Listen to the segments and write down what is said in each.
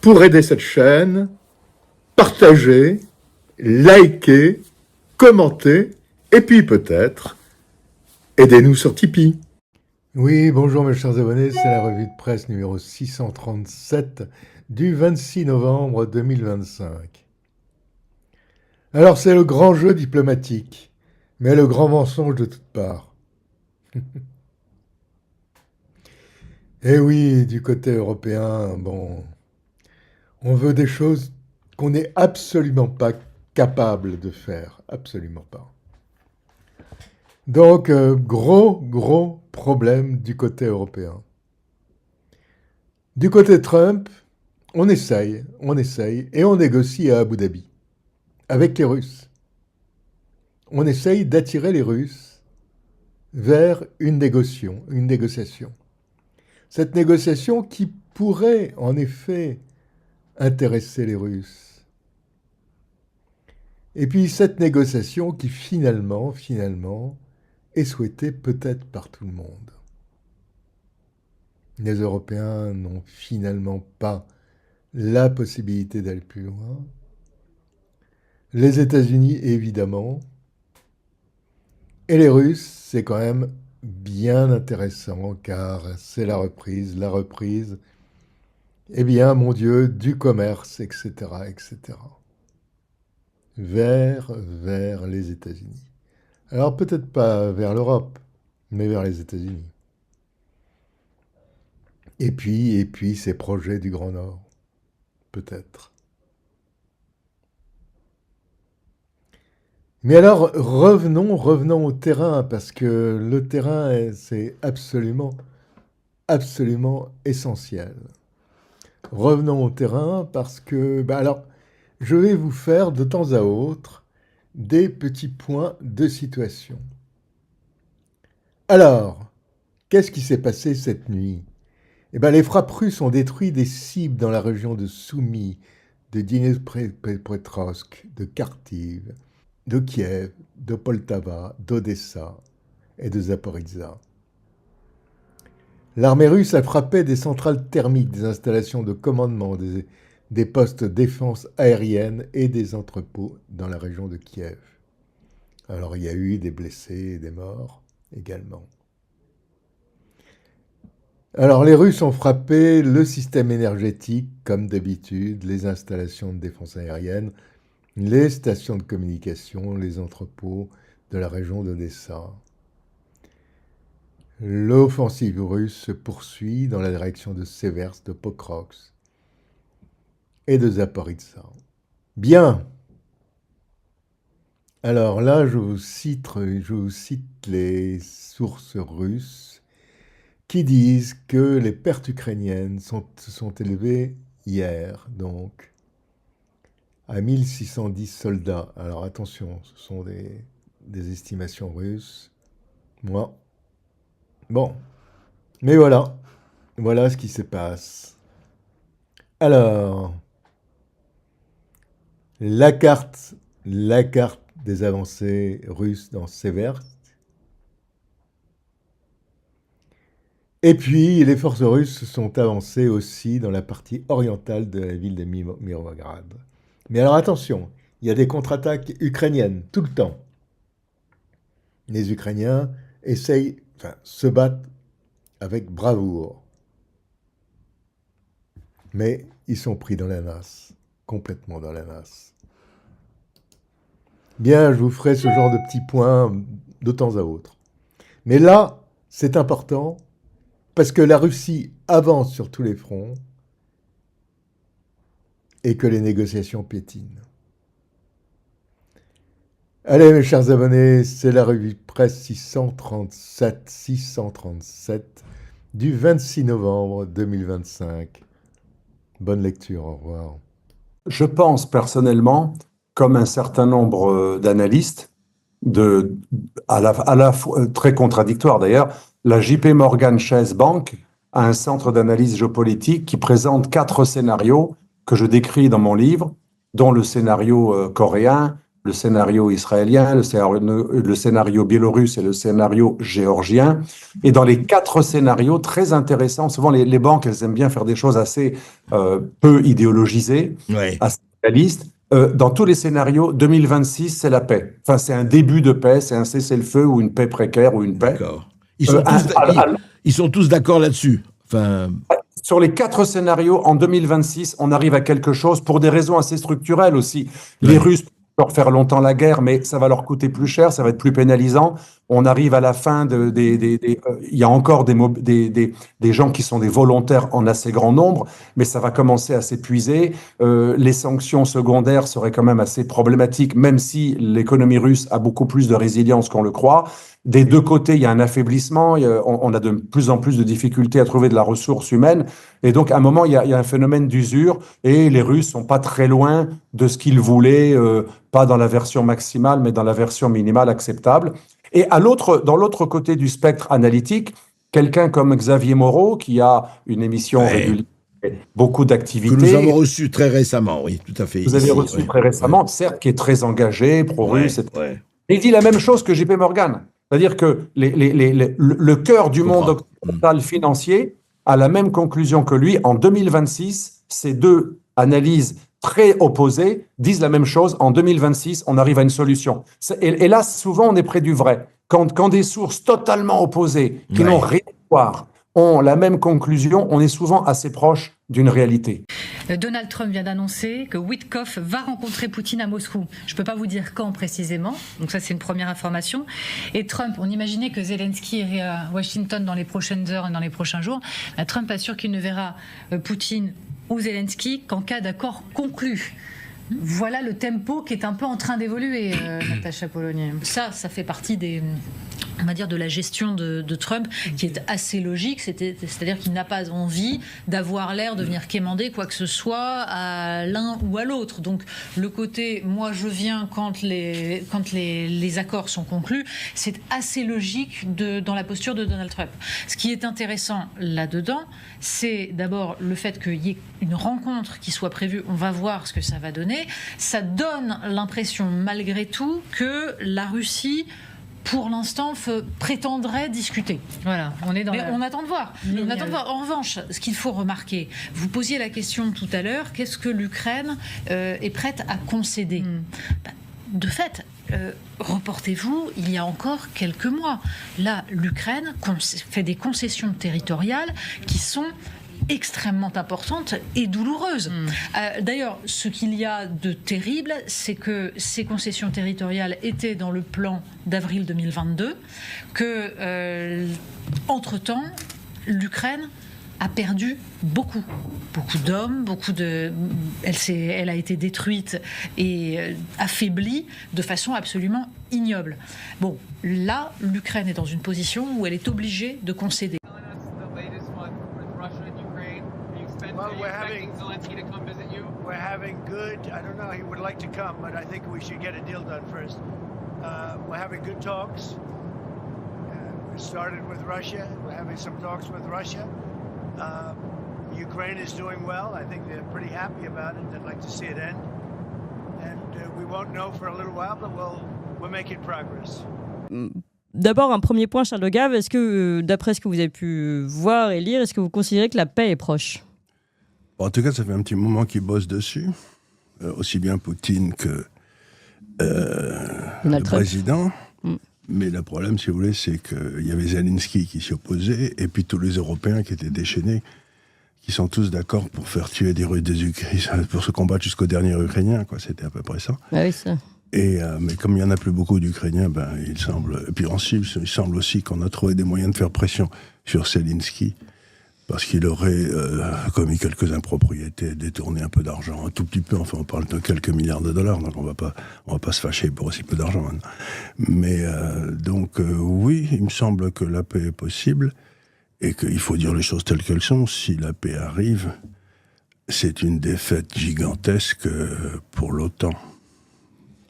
pour aider cette chaîne, partagez, likez, commentez, et puis peut-être, aidez-nous sur Tipeee. Oui, bonjour mes chers abonnés, c'est la revue de presse numéro 637 du 26 novembre 2025. Alors c'est le grand jeu diplomatique, mais le grand mensonge de toutes parts. Eh oui, du côté européen, bon, on veut des choses qu'on n'est absolument pas capable de faire, absolument pas. Donc, gros problème du côté européen. Du côté Trump, on essaye, et on négocie à Abu Dhabi, avec les Russes. On essaye d'attirer les Russes vers une négociation. Cette négociation qui pourrait, en effet, intéresser les Russes. Et puis cette négociation qui finalement, est souhaitée peut-être par tout le monde. Les Européens n'ont finalement pas la possibilité d'aller plus loin. Les États-Unis, évidemment. Et les Russes, c'est quand même bien intéressant, car c'est la reprise, eh bien, mon Dieu, du commerce, etc., vers les États-Unis. Alors peut-être pas vers l'Europe, mais vers les États-Unis. Et puis ces projets du Grand Nord, peut-être. Mais alors, revenons au terrain, parce que le terrain, c'est absolument essentiel. Revenons au terrain, parce que, alors, je vais vous faire de temps à autre des petits points de situation. Alors, qu'est-ce qui s'est passé cette nuit ? Eh bien, les frappes russes ont détruit des cibles dans la région de Soumy, de Dnipropetrovsk, de Kharkiv, de Kiev, de Poltava, d'Odessa et de Zaporizhzhia. L'armée russe a frappé des centrales thermiques, des installations de commandement, des postes de défense aérienne et des entrepôts dans la région de Kiev. Alors, il y a eu des blessés et des morts également. Alors, les Russes ont frappé le système énergétique, comme d'habitude, les installations de défense aérienne, les stations de communication, les entrepôts de la région d'Odessa. L'offensive russe se poursuit dans la direction de Severs, de Pokrovsk et de Zaporizhzhia. Bien. Alors là, je vous cite les sources russes qui disent que les pertes ukrainiennes se sont élevées hier, donc, à 1610 soldats. Alors attention, ce sont des estimations russes. Moi. Bon. Mais voilà ce qui se passe. Alors, la carte des avancées russes dans Severs. Et puis, les forces russes sont avancées aussi dans la partie orientale de la ville de Mirovrad. Mais alors attention, il y a des contre-attaques ukrainiennes tout le temps. Les Ukrainiens se battent avec bravoure. Mais ils sont pris dans la nasse, complètement dans la nasse. Bien, je vous ferai ce genre de petits points de temps à autre. Mais là, c'est important, parce que la Russie avance sur tous les fronts et que les négociations piétinent. Allez, mes chers abonnés, c'est la revue de presse 637 du 26 novembre 2025. Bonne lecture, au revoir. Je pense personnellement, comme un certain nombre d'analystes, à la fois très contradictoires d'ailleurs, la JP Morgan Chase Bank a un centre d'analyse géopolitique qui présente 4 scénarios que je décris dans mon livre, dont le scénario coréen, le scénario israélien, le scénario biélorusse et le scénario géorgien. Et dans les 4 scénarios, très intéressants, souvent les banques, elles aiment bien faire des choses assez peu idéologisées, Ouais. assez réalistes. Dans tous les scénarios, 2026, c'est la paix. Enfin, c'est un début de paix, c'est un cessez-le-feu ou une paix précaire ou une paix. D'accord. Ils sont tous d'accord là-dessus. Enfin, Sur les 4 scénarios, en 2026, on arrive à quelque chose pour des raisons assez structurelles aussi. Les Russes peuvent leur faire longtemps la guerre, mais ça va leur coûter plus cher, ça va être plus pénalisant. On arrive à la fin il y a encore des gens qui sont des volontaires en assez grand nombre, mais ça va commencer à s'épuiser. Les sanctions secondaires seraient quand même assez problématiques, même si l'économie russe a beaucoup plus de résilience qu'on le croit. Des 2 côtés, il y a un affaiblissement, on a de plus en plus de difficultés à trouver de la ressource humaine, et donc à un moment, il y a un phénomène d'usure, et les Russes sont pas très loin de ce qu'ils voulaient, pas dans la version maximale, mais dans la version minimale acceptable. Et dans l'autre côté du spectre analytique, quelqu'un comme Xavier Moreau, qui a une émission régulière, beaucoup que d'activités. nous avons reçu très récemment, oui, tout à fait. Vous avez reçu très récemment, certes, qui est très engagé, pro-russe. Ouais. Il dit la même chose que JP Morgan. C'est-à-dire que le cœur du monde occidental financier a la même conclusion que lui. En 2026, ces 2 analyses très opposées disent la même chose. En 2026, on arrive à une solution. Et là, souvent, on est près du vrai. Quand des sources totalement opposées, qui n'ont rien à voir, ont la même conclusion, on est souvent assez proche d'une réalité. Donald Trump vient d'annoncer que Witkoff va rencontrer Poutine à Moscou. Je ne peux pas vous dire quand précisément, donc ça c'est une première information. Et Trump, on imaginait que Zelensky irait à Washington dans les prochaines heures et dans les prochains jours. Trump assure qu'il ne verra Poutine ou Zelensky qu'en cas d'accord conclu. Voilà le tempo qui est un peu en train d'évoluer, Natacha Polonier. Ça fait partie on va dire, de la gestion de Trump, qui est assez logique, c'est-à-dire qu'il n'a pas envie d'avoir l'air de venir quémander quoi que ce soit à l'un ou à l'autre. Donc le côté « moi je viens quand les accords sont conclus », c'est assez logique dans la posture de Donald Trump. Ce qui est intéressant là-dedans, c'est d'abord le fait qu'il y ait une rencontre qui soit prévue. On va voir ce que ça va donner. Ça donne l'impression, malgré tout, que la Russie, pour l'instant, prétendrait discuter. Voilà, on attend de voir. En revanche, ce qu'il faut remarquer, vous posiez la question tout à l'heure, qu'est-ce que l'Ukraine est prête à concéder ? De fait, reportez-vous, il y a encore quelques mois. Là, l'Ukraine fait des concessions territoriales qui sont extrêmement importante et douloureuse. D'ailleurs, ce qu'il y a de terrible, c'est que ces concessions territoriales étaient dans le plan d'avril 2022, que, entre-temps, l'Ukraine a perdu beaucoup d'hommes, elle a été détruite et affaiblie de façon absolument ignoble. Bon, là, l'Ukraine est dans une position où elle est obligée de concéder. We're having good, I don't know, he would like to come, but I think we should get a deal done first. We're having good talks. We started with Russia. We're having some talks with Russia. Ukraine is doing well. I think they're pretty happy about it. They'd like to see it end. And we won't know for a little while, but we're making progress. D'abord, un premier point, Charles Le Gave. Est-ce que, d'après ce que vous avez pu voir et lire, est-ce que vous considérez que la paix est proche ? En tout cas, ça fait un petit moment qu'ils bossent dessus, aussi bien Poutine que le président. Mais le problème, si vous voulez, c'est qu'il y avait Zelensky qui s'y opposait, et puis tous les Européens qui étaient déchaînés, qui sont tous d'accord pour faire tuer des Russes, des Ukrainiens, pour se combattre jusqu'au dernier Ukrainien, quoi. C'était à peu près ça. Ah oui, ça. Mais comme il n'y en a plus beaucoup d'Ukrainiens, il semble... Et puis ensuite, il semble aussi qu'on a trouvé des moyens de faire pression sur Zelensky, parce qu'il aurait commis quelques impropriétés, détourné un peu d'argent, un tout petit peu, enfin on parle de quelques milliards de dollars, donc on va pas se fâcher pour aussi peu d'argent maintenant. Mais oui, il me semble que la paix est possible, et qu'il faut dire les choses telles qu'elles sont. Si la paix arrive, c'est une défaite gigantesque pour l'OTAN.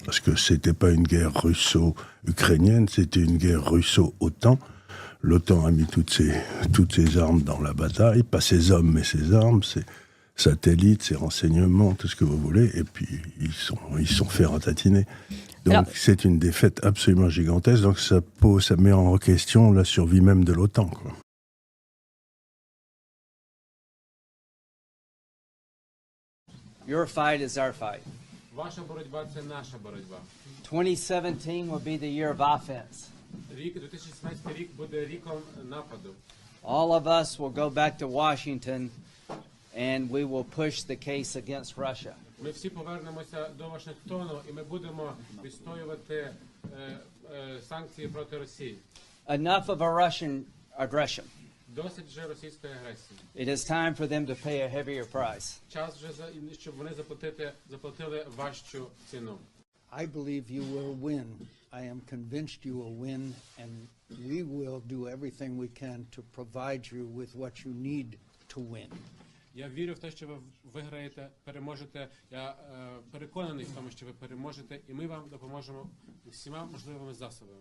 Parce que c'était pas une guerre russo-ukrainienne, c'était une guerre russo-OTAN. L'OTAN a mis toutes ses armes dans la bataille, pas ses hommes, mais ses armes. satellites, ses renseignements, tout ce que vous voulez, et puis ils sont fait ratatiner. Donc Alors, c'est une défaite absolument gigantesque, donc ça met en question la survie même de l'OTAN, quoi. Your fight is our fight. Ваша боротьба – це наша боротьба. 2017 will be the year of offense. 2017 рік буде ріком нападу. All of us will go back to Washington and we will push the case against Russia. Ми всі повернемося до Вашингтону і ми будемо відстоювати санкції проти Росії. Enough of a Russian aggression. Досить вже російської агресії. It is time for them to pay a heavier price. Час вже щоб вони заплатили важчу ціну. I believe you will win. I am convinced you will win, and we will do everything we can to provide you with what you need to win. Я вірю в те, що ви виграєте, переможете. Я переконаний в тому, що ви переможете, і ми вам допоможемо всіма можливими засобами.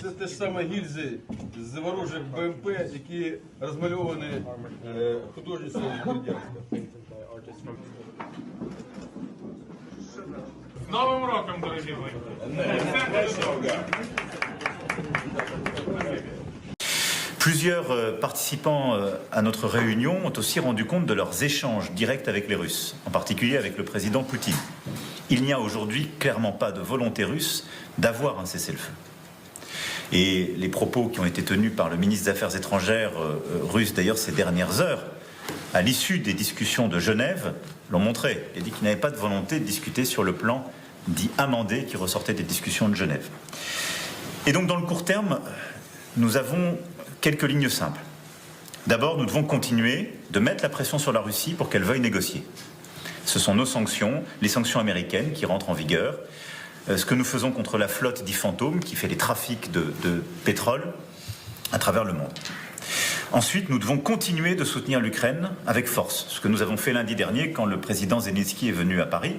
Це те ж саме гільзи з ворожих БМП, які розмальовані художництвом Бердянська. З Новим роком, дорогі мої! Plusieurs participants à notre réunion ont aussi rendu compte de leurs échanges directs avec les Russes, en particulier avec le président Poutine. Il n'y a aujourd'hui clairement pas de volonté russe d'avoir un cessez-le-feu. Et les propos qui ont été tenus par le ministre des Affaires étrangères russe d'ailleurs ces dernières heures, à l'issue des discussions de Genève, l'ont montré. Il a dit qu'il n'avait pas de volonté de discuter sur le plan dit amendé qui ressortait des discussions de Genève. Et donc dans le court terme, nous avons quelques lignes simples. D'abord, nous devons continuer de mettre la pression sur la Russie pour qu'elle veuille négocier. Ce sont nos sanctions, les sanctions américaines qui rentrent en vigueur, ce que nous faisons contre la flotte dite fantôme qui fait les trafics de pétrole à travers le monde. Ensuite, nous devons continuer de soutenir l'Ukraine avec force, ce que nous avons fait lundi dernier quand le président Zelensky est venu à Paris,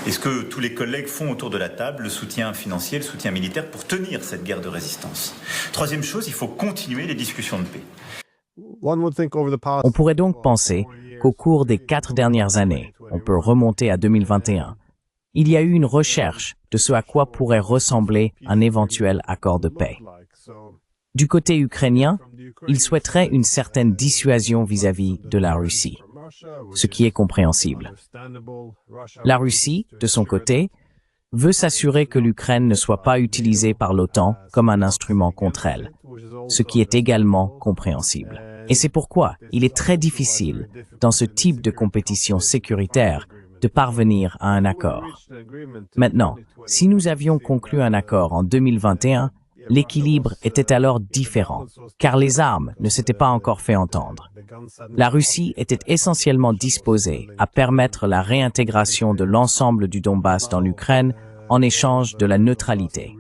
et ce que tous les collègues font autour de la table, le soutien financier, le soutien militaire pour tenir cette guerre de résistance. Troisième chose, il faut continuer les discussions de paix. On pourrait donc penser qu'au cours des 4 dernières années, on peut remonter à 2021, il y a eu une recherche de ce à quoi pourrait ressembler un éventuel accord de paix. Du côté ukrainien, il souhaiterait une certaine dissuasion vis-à-vis de la Russie, ce qui est compréhensible. La Russie, de son côté, veut s'assurer que l'Ukraine ne soit pas utilisée par l'OTAN comme un instrument contre elle, ce qui est également compréhensible. Et c'est pourquoi il est très difficile, dans ce type de compétition sécuritaire, de parvenir à un accord. Maintenant, si nous avions conclu un accord en 2021, l'équilibre était alors différent, car les armes ne s'étaient pas encore fait entendre. La Russie était essentiellement disposée à permettre la réintégration de l'ensemble du Donbass dans l'Ukraine en échange de la neutralité.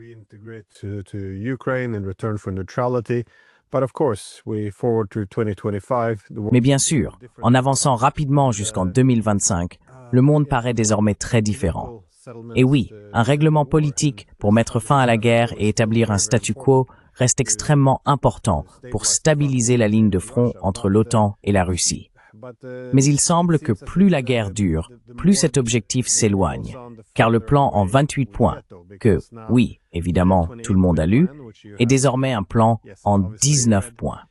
Mais bien sûr, en avançant rapidement jusqu'en 2025, le monde paraît désormais très différent. Et oui, un règlement politique pour mettre fin à la guerre et établir un statu quo reste extrêmement important pour stabiliser la ligne de front entre l'OTAN et la Russie. Mais il semble que plus la guerre dure, plus cet objectif s'éloigne, car le plan en 28 points, que, oui, évidemment, tout le monde a lu, est désormais un plan en 19 points.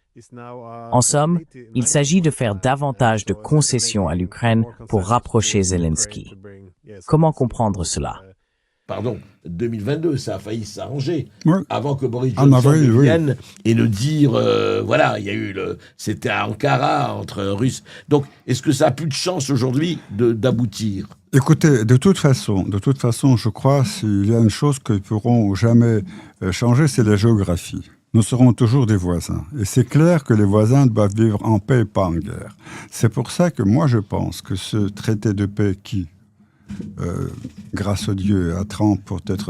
En somme, il s'agit de faire davantage de concessions à l'Ukraine pour rapprocher Zelensky. Comment comprendre cela? Pardon, 2022, ça a failli s'arranger. Ouais. Avant que Boris Johnson vienne et nous dire, voilà, il y a eu c'était à Ankara entre Russes. Donc, est-ce que ça a plus de chance aujourd'hui d'aboutir? Écoutez, de toute façon, je crois s'il y a une chose que ne pourront jamais changer, c'est la géographie. Nous serons toujours des voisins. Et c'est clair que les voisins doivent vivre en paix et pas en guerre. C'est pour ça que moi, je pense que ce traité de paix qui, grâce au Dieu, à Trump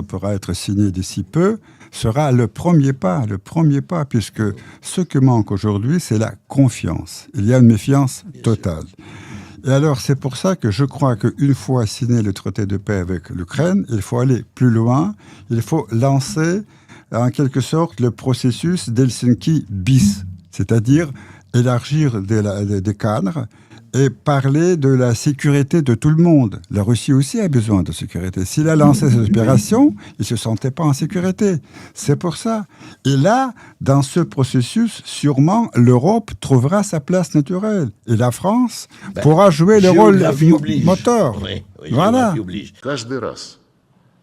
pourra être signé d'ici peu, sera le premier pas, puisque ce qui manque aujourd'hui, c'est la confiance. Il y a une méfiance totale. Et alors, c'est pour ça que je crois qu'une fois signé le traité de paix avec l'Ukraine, il faut aller plus loin, il faut lancer en quelque sorte le processus d'Helsinki bis, c'est-à-dire élargir des cadres et parler de la sécurité de tout le monde. La Russie aussi a besoin de sécurité. S'il a lancé cette opération, il ne se sentait pas en sécurité. C'est pour ça. Et là, dans ce processus, sûrement, l'Europe trouvera sa place naturelle. Et la France pourra jouer le rôle moteur. Oui, voilà. Каждый раз,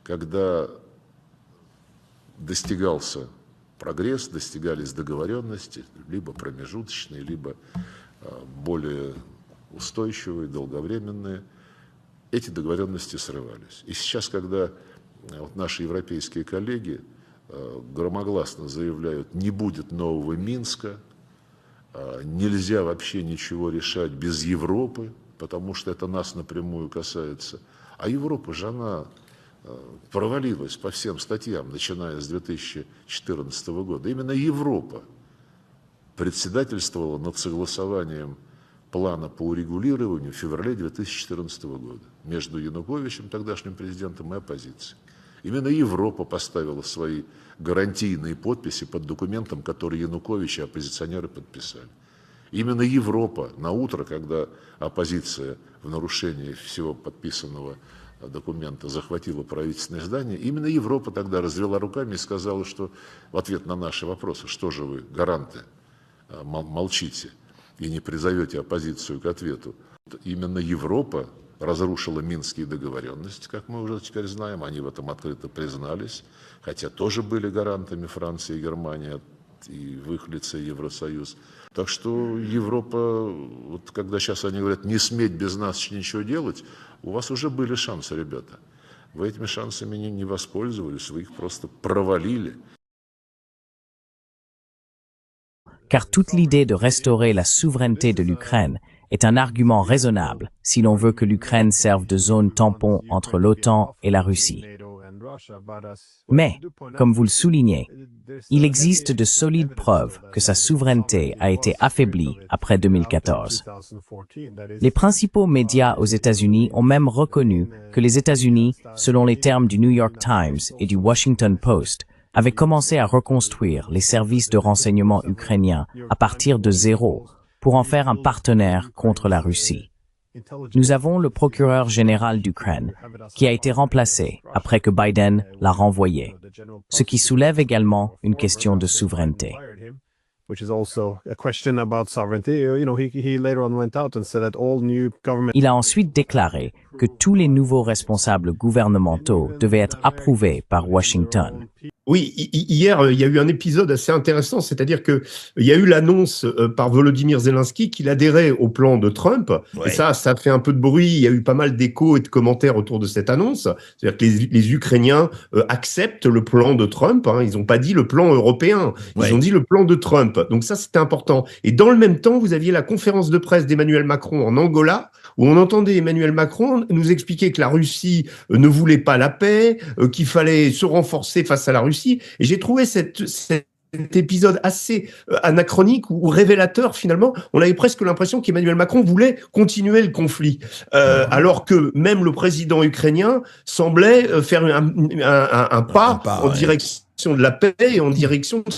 когда достигался прогресс, достигались договоренности, либо промежуточные, либо более устойчивые, долговременные, эти договоренности срывались. И сейчас, когда наши европейские коллеги громогласно заявляют, не будет нового Минска, нельзя вообще ничего решать без Европы, потому что это нас напрямую касается. А Европа же, она провалилась по всем статьям, начиная с 2014 года. Именно Европа председательствовала над согласованием плана по урегулированию в феврале 2014 года между Януковичем, тогдашним президентом, и оппозицией. Именно Европа поставила свои гарантийные подписи под документом, который Янукович и оппозиционеры подписали. Именно Европа на утро, когда оппозиция в нарушении всего подписанного документа захватила правительственное здание, именно Европа тогда развела руками и сказала, что в ответ на наши вопросы, что же вы, гаранты, молчите и не призовете оппозицию к ответу. Именно Европа разрушила Минские договоренности, как мы уже теперь знаем, они в этом открыто признались, хотя тоже были гарантами Франция и Германия, и в их лице Евросоюз. Так что Европа, вот когда сейчас они говорят, не сметь без нас ничего делать, у вас уже были шансы, ребята. Вы этими шансами не воспользовались, вы их просто провалили. Car toute l'idée de restaurer la souveraineté de l'Ukraine est un argument raisonnable si l'on veut que l'Ukraine serve de zone tampon entre l'OTAN et la Russie. Mais, comme vous le soulignez, il existe de solides preuves que sa souveraineté a été affaiblie après 2014. Les principaux médias aux États-Unis ont même reconnu que les États-Unis, selon les termes du New York Times et du Washington Post, avaient commencé à reconstruire les services de renseignement ukrainiens à partir de zéro pour en faire un partenaire contre la Russie. Nous avons le procureur général d'Ukraine, qui a été remplacé après que Biden l'a renvoyé, ce qui soulève également une question de souveraineté. Il a ensuite déclaré que tous les nouveaux responsables gouvernementaux devaient être approuvés par Washington. Oui, hier, il y a eu un épisode assez intéressant, c'est-à-dire que il y a eu l'annonce par Volodymyr Zelensky qu'il adhérait au plan de Trump. Ouais. Et ça a fait un peu de bruit. Il y a eu pas mal d'échos et de commentaires autour de cette annonce. C'est-à-dire que les Ukrainiens acceptent le plan de Trump. Hein. Ils n'ont pas dit le plan européen. Ils ont dit le plan de Trump. Donc ça, c'était important. Et dans le même temps, vous aviez la conférence de presse d'Emmanuel Macron en Angola, où on entendait Emmanuel Macron nous expliquer que la Russie ne voulait pas la paix, qu'il fallait se renforcer face à la Russie. Et j'ai trouvé cet épisode assez anachronique ou révélateur finalement. On avait presque l'impression qu'Emmanuel Macron voulait continuer le conflit, alors que même le président ukrainien semblait faire un pas en direction de la paix et en direction de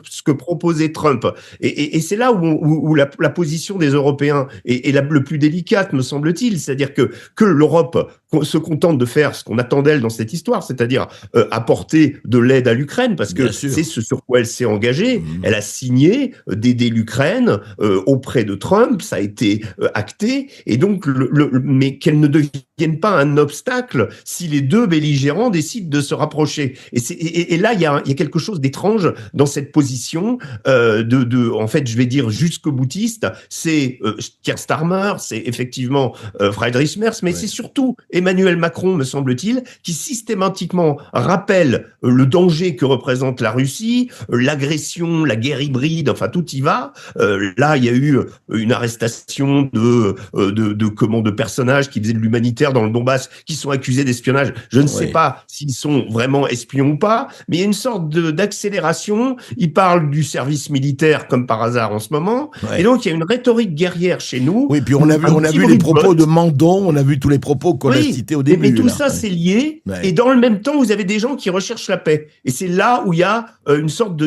ce que proposait Trump. Et c'est là où la position des Européens est le plus délicate, me semble-t-il. C'est-à-dire que l'Europe se contente de faire ce qu'on attend d'elle dans cette histoire, c'est-à-dire apporter de l'aide à l'Ukraine, parce que c'est ce sur quoi elle s'est engagée. Elle a signé d'aider l'Ukraine auprès de Trump, ça a été acté, et donc mais qu'elle ne devienne pas un obstacle si les deux belligérants décident de se rapprocher. Et là, il y a quelque chose d'étrange dans cette position en fait, je vais dire jusqu'au boutiste. C'est Keir Starmer, c'est effectivement Friedrich Merz, mais c'est surtout Emmanuel Macron, me semble-t-il, qui systématiquement rappelle le danger que représente la Russie, l'agression, la guerre hybride, enfin tout y va. Là, il y a eu une arrestation de personnages qui faisaient de l'humanitaire militaires dans le Donbass qui sont accusés d'espionnage. Je ne sais pas s'ils sont vraiment espions ou pas, mais il y a une sorte d'accélération. Ils parlent du service militaire comme par hasard en ce moment. Et donc, il y a une rhétorique guerrière chez nous. Oui, puis on a vu les propos de Mandon, on a vu tous les propos qu'on a cités au début. Mais tout ça, c'est lié. Et dans le même temps, vous avez des gens qui recherchent la paix. Et c'est là où il y a une sorte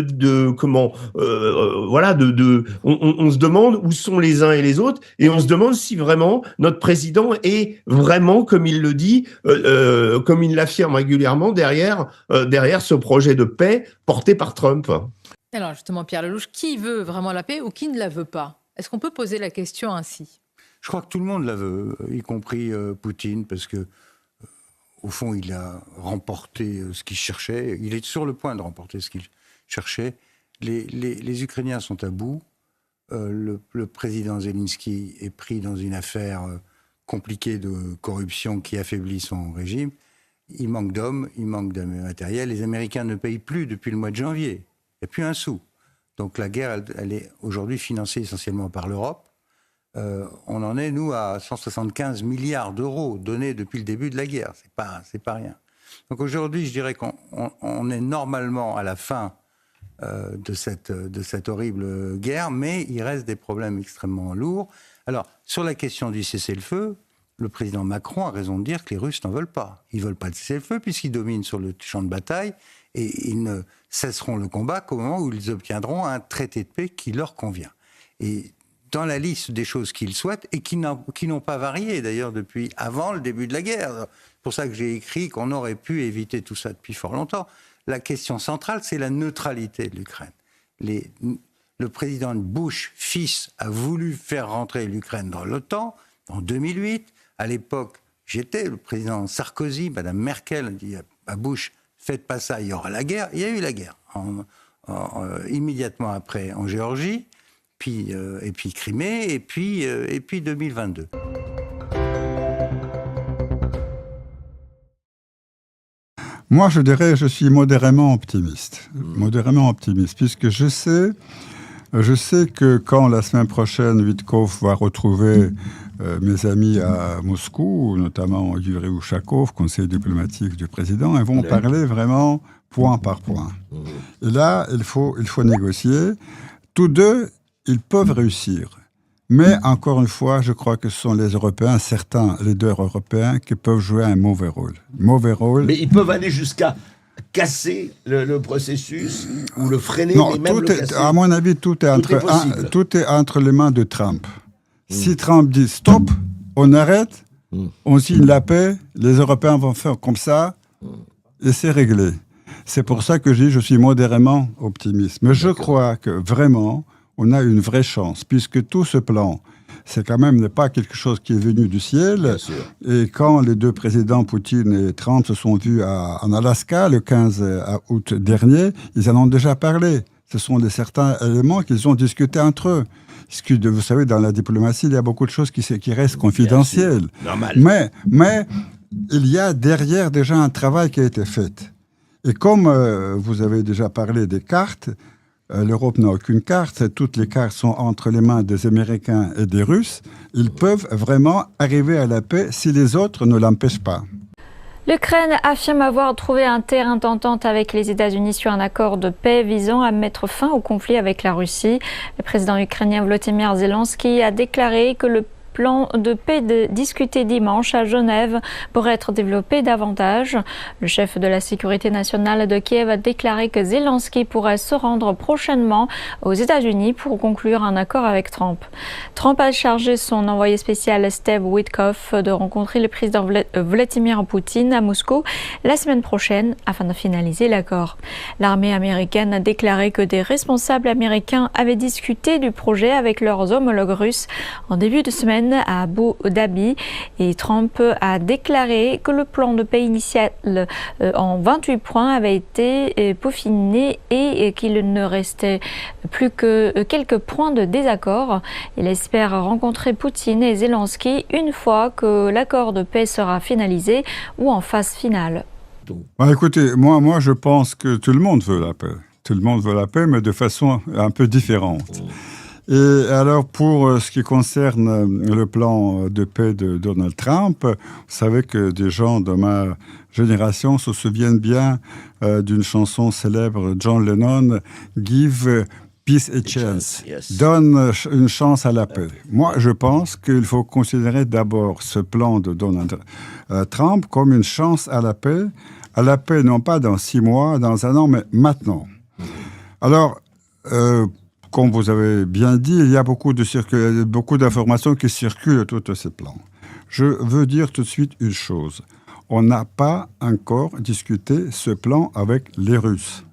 on se demande où sont les uns et les autres, et on se demande si vraiment notre président est vraiment, comme il le dit, comme il l'affirme régulièrement, derrière ce projet de paix porté par Trump. Alors justement, Pierre Lelouch, qui veut vraiment la paix ou qui ne la veut pas? Est-ce qu'on peut poser la question ainsi? Je crois que tout le monde la veut, y compris Poutine, parce que au fond, il a remporté ce qu'il cherchait. Il est sur le point de remporter ce qu'il cherchait. Les Ukrainiens sont à bout. Le président Zelensky est pris dans une affaire compliquée de corruption qui affaiblit son régime. Il manque d'hommes, il manque de matériel. Les Américains ne payent plus depuis le mois de janvier. Il n'y a plus un sou. Donc la guerre, elle est aujourd'hui financée essentiellement par l'Europe. On en est, nous, à 175 milliards d'euros donnés depuis le début de la guerre. C'est pas rien. Donc aujourd'hui, je dirais qu'on est normalement à la fin de cette horrible guerre, mais il reste des problèmes extrêmement lourds. Alors, sur la question du cessez-le-feu, le président Macron a raison de dire que les Russes n'en veulent pas. Ils ne veulent pas de cessez-le-feu puisqu'ils dominent sur le champ de bataille et ils ne cesseront le combat qu'au moment où ils obtiendront un traité de paix qui leur convient. Et dans la liste des choses qu'ils souhaitent et qui n'ont pas varié d'ailleurs depuis avant le début de la guerre. C'est pour ça que j'ai écrit qu'on aurait pu éviter tout ça depuis fort longtemps. La question centrale, c'est la neutralité de l'Ukraine. Le président Bush, fils, a voulu faire rentrer l'Ukraine dans l'OTAN en 2008. À l'époque, j'étais le président Sarkozy, Madame Merkel a dit à Bush, faites pas ça, il y aura la guerre. Il y a eu la guerre immédiatement après en Géorgie. Et puis Crimée, et puis 2022. Moi, je dirais, je suis modérément optimiste, puisque je sais que quand la semaine prochaine, Witkoff va retrouver mes amis à Moscou, notamment Yuri Ushakov, conseiller diplomatique du président, ils vont parler vraiment point par point. Et là, il faut négocier. Tous deux, ils peuvent réussir. Mais encore une fois, je crois que ce sont les Européens, certains leaders européens, qui peuvent jouer un mauvais rôle. Mais ils peuvent aller jusqu'à casser le processus ou le freiner, non, mais même le casser. À mon avis, tout est entre les mains de Trump. Si Trump dit stop, on arrête, on signe la paix, les Européens vont faire comme ça, et c'est réglé. C'est pour ça que je suis modérément optimiste. Mais je crois que vraiment, on a une vraie chance, puisque tout ce plan, c'est quand même pas quelque chose qui est venu du ciel. Et quand les deux présidents, Poutine et Trump, se sont vus en Alaska le 15 août dernier, ils en ont déjà parlé. Ce sont certains éléments qu'ils ont discutés entre eux. Parce que, vous savez, dans la diplomatie, il y a beaucoup de choses qui restent confidentielles. Mais il y a derrière déjà un travail qui a été fait. Et comme vous avez déjà parlé des cartes, l'Europe n'a aucune carte, toutes les cartes sont entre les mains des Américains et des Russes. Ils peuvent vraiment arriver à la paix si les autres ne l'empêchent pas. L'Ukraine affirme avoir trouvé un terrain d'entente avec les États-Unis sur un accord de paix visant à mettre fin au conflit avec la Russie. Le président ukrainien Volodymyr Zelensky a déclaré que le plan de paix discuté dimanche à Genève pourrait être développé davantage. Le chef de la sécurité nationale de Kiev a déclaré que Zelensky pourrait se rendre prochainement aux États-Unis pour conclure un accord avec Trump. Trump a chargé son envoyé spécial Steve Witkoff de rencontrer le président Vladimir Poutine à Moscou la semaine prochaine afin de finaliser l'accord. L'armée américaine a déclaré que des responsables américains avaient discuté du projet avec leurs homologues russes en début de semaine à Abu Dhabi, et Trump a déclaré que le plan de paix initial en 28 points avait été peaufiné et qu'il ne restait plus que quelques points de désaccord. Il espère rencontrer Poutine et Zelensky une fois que l'accord de paix sera finalisé ou en phase finale. Écoutez, moi je pense que tout le monde veut la paix. Tout le monde veut la paix, mais de façon un peu différente. Et alors, pour ce qui concerne le plan de paix de Donald Trump, vous savez que des gens de ma génération se souviennent bien d'une chanson célèbre, John Lennon, « Give peace a chance », donne une chance à la paix. Moi, je pense qu'il faut considérer d'abord ce plan de Donald Trump comme une chance à la paix non pas dans 6 mois, dans 1 an, mais maintenant. Alors, comme vous avez bien dit, il y a beaucoup d'informations qui circulent autour de ces plans. Je veux dire tout de suite une chose. On n'a pas encore discuté ce plan avec les Russes.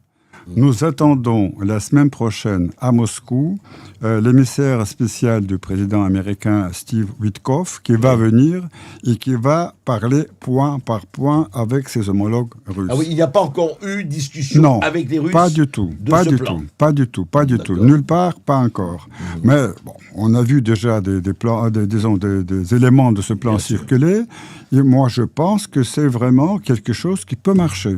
Nous attendons la semaine prochaine à Moscou l'émissaire spécial du président américain Steve Witkoff qui va venir et qui va parler point par point avec ses homologues russes. Ah oui, il n'y a pas encore eu discussion avec les Russes. Pas du tout, pas du tout, nulle part, pas encore. Mais bon, on a vu déjà des éléments de ce plan circuler. Et moi, je pense que c'est vraiment quelque chose qui peut marcher.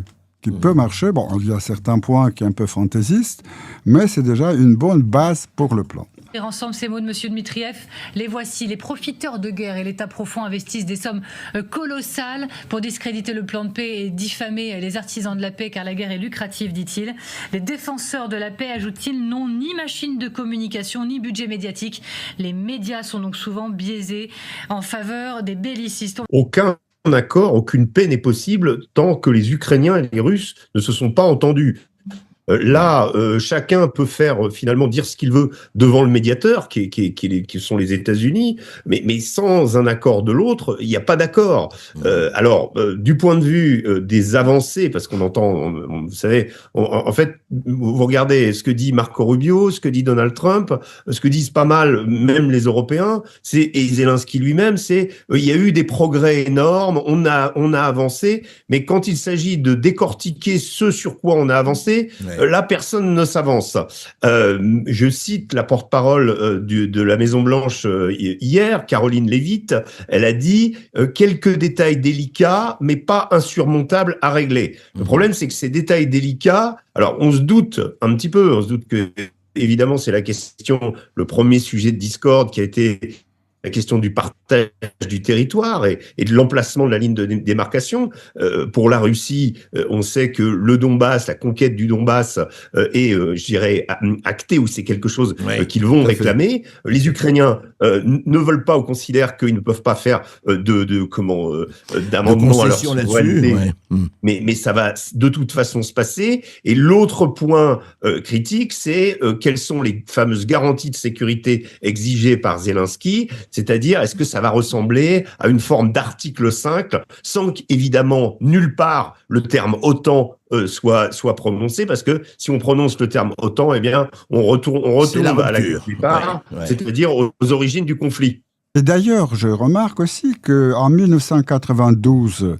Bon, il y a certains points qui sont un peu fantaisistes, mais c'est déjà une bonne base pour le plan. Ensemble, ces mots de M. Dmitriev, les voici. Les profiteurs de guerre et l'État profond investissent des sommes colossales pour discréditer le plan de paix et diffamer les artisans de la paix, car la guerre est lucrative, dit-il. Les défenseurs de la paix, ajoute-t-il, n'ont ni machine de communication, ni budget médiatique. Les médias sont donc souvent biaisés en faveur des bellicistes. Aucun accord, aucune paix n'est possible tant que les Ukrainiens et les Russes ne se sont pas entendus. Là, chacun peut faire finalement dire ce qu'il veut devant le médiateur, qui sont les États-Unis, mais sans un accord de l'autre, il n'y a pas d'accord. Alors, du point de vue des avancées, parce qu'on entend, vous savez, en fait, vous regardez ce que dit Marco Rubio, ce que dit Donald Trump, ce que disent pas mal, même les Européens, et Zelensky lui-même, c'est il y a eu des progrès énormes, on a avancé, mais quand il s'agit de décortiquer ce sur quoi on a avancé, là, personne ne s'avance. Je cite la porte-parole de la Maison-Blanche hier, Caroline Leavitt. Elle a dit quelques détails délicats, mais pas insurmontables à régler. Le problème, c'est que ces détails délicats, alors on se doute un petit peu, on se doute que, évidemment, c'est la question, le premier sujet de discorde qui a été la question du partage du territoire et de l'emplacement de la ligne de démarcation. Pour la Russie, on sait que le Donbass, la conquête du Donbass est, je dirais, actée, ou c'est quelque chose qu'ils vont réclamer. Les Ukrainiens ne veulent pas ou considèrent qu'ils ne peuvent pas faire d'amendement à leur souveraineté. Mais ça va de toute façon se passer. Et l'autre point critique, c'est quelles sont les fameuses garanties de sécurité exigées par Zelensky. C'est-à-dire, est-ce que ça va ressembler à une forme d'article 5, sans qu'évidemment, nulle part, le terme OTAN soit prononcé, parce que si on prononce le terme OTAN, eh bien, on retourne à la plupart, c'est-à-dire aux origines du conflit. Et d'ailleurs, je remarque aussi qu'en 1992,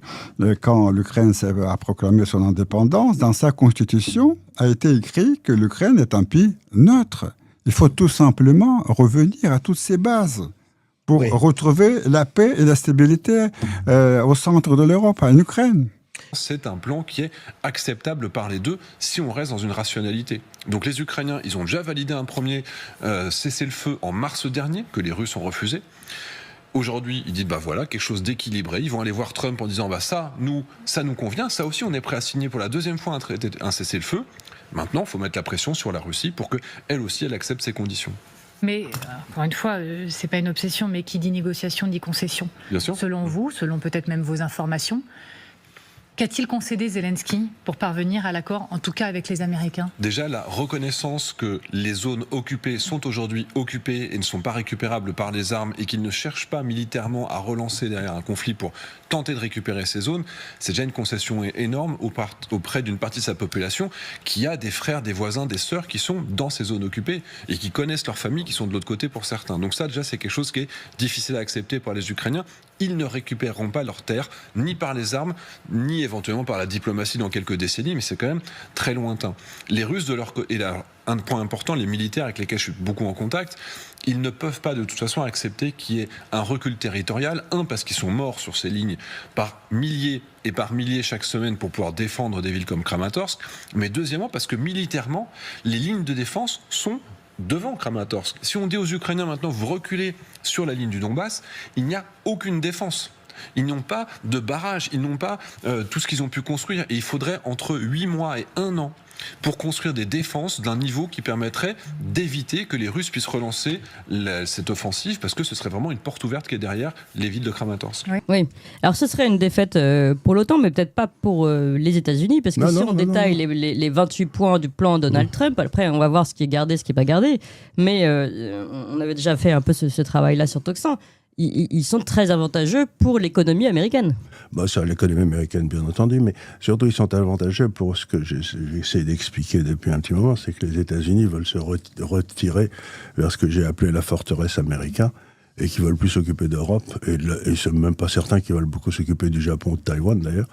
quand l'Ukraine a proclamé son indépendance, dans sa constitution a été écrit que l'Ukraine est un pays neutre. Il faut tout simplement revenir à toutes ces bases pour retrouver la paix et la stabilité au centre de l'Europe, en Ukraine. C'est un plan qui est acceptable par les deux si on reste dans une rationalité. Donc les Ukrainiens, ils ont déjà validé un premier cessez-le-feu en mars dernier, que les Russes ont refusé. Aujourd'hui, ils disent, voilà, quelque chose d'équilibré. Ils vont aller voir Trump en disant, ça nous convient. Ça aussi, on est prêt à signer pour la deuxième fois un cessez-le-feu. Maintenant, il faut mettre la pression sur la Russie pour qu'elle aussi, elle accepte ces conditions. Mais, encore une fois, c'est pas une obsession, mais qui dit négociation dit concession. Bien sûr. Selon vous, selon peut-être même vos informations, qu'a-t-il concédé Zelensky pour parvenir à l'accord, en tout cas avec les Américains ? Déjà, la reconnaissance que les zones occupées sont aujourd'hui occupées et ne sont pas récupérables par les armes et qu'ils ne cherchent pas militairement à relancer derrière un conflit pour tenter de récupérer ces zones, c'est déjà une concession énorme auprès d'une partie de sa population qui a des frères, des voisins, des sœurs qui sont dans ces zones occupées et qui connaissent leurs familles qui sont de l'autre côté pour certains. Donc ça, déjà, c'est quelque chose qui est difficile à accepter par les Ukrainiens. Ils ne récupéreront pas leurs terres, ni par les armes, ni éventuellement par la diplomatie dans quelques décennies, mais c'est quand même très lointain. Les Russes, de leur côté, et là, un point important, les militaires avec lesquels je suis beaucoup en contact, ils ne peuvent pas de toute façon accepter qu'il y ait un recul territorial. Parce qu'ils sont morts sur ces lignes par milliers et par milliers chaque semaine pour pouvoir défendre des villes comme Kramatorsk. Mais deuxièmement, parce que militairement, les lignes de défense sont devant Kramatorsk. Si on dit aux Ukrainiens maintenant, vous reculez sur la ligne du Donbass, il n'y a aucune défense. Ils n'ont pas de barrage, ils n'ont pas tout ce qu'ils ont pu construire. Et il faudrait entre 8 mois et 1 an pour construire des défenses d'un niveau qui permettrait d'éviter que les Russes puissent relancer cette offensive, parce que ce serait vraiment une porte ouverte qui est derrière les villes de Kramatorsk. Oui, alors ce serait une défaite pour l'OTAN, mais peut-être pas pour les États-Unis, parce que on détaille les 28 points du plan Donald Trump, après on va voir ce qui est gardé, ce qui n'est pas gardé, mais on avait déjà fait un peu ce travail-là sur Tocsin. Ils sont très avantageux pour l'économie américaine. Ça, l'économie américaine, bien entendu, mais surtout, ils sont avantageux pour ce que j'essaie d'expliquer depuis un petit moment, c'est que les États-Unis veulent se retirer vers ce que j'ai appelé la forteresse américaine, et qui veulent plus s'occuper d'Europe, et ils ne sont même pas certains qu'ils veulent beaucoup s'occuper du Japon ou de Taïwan, d'ailleurs.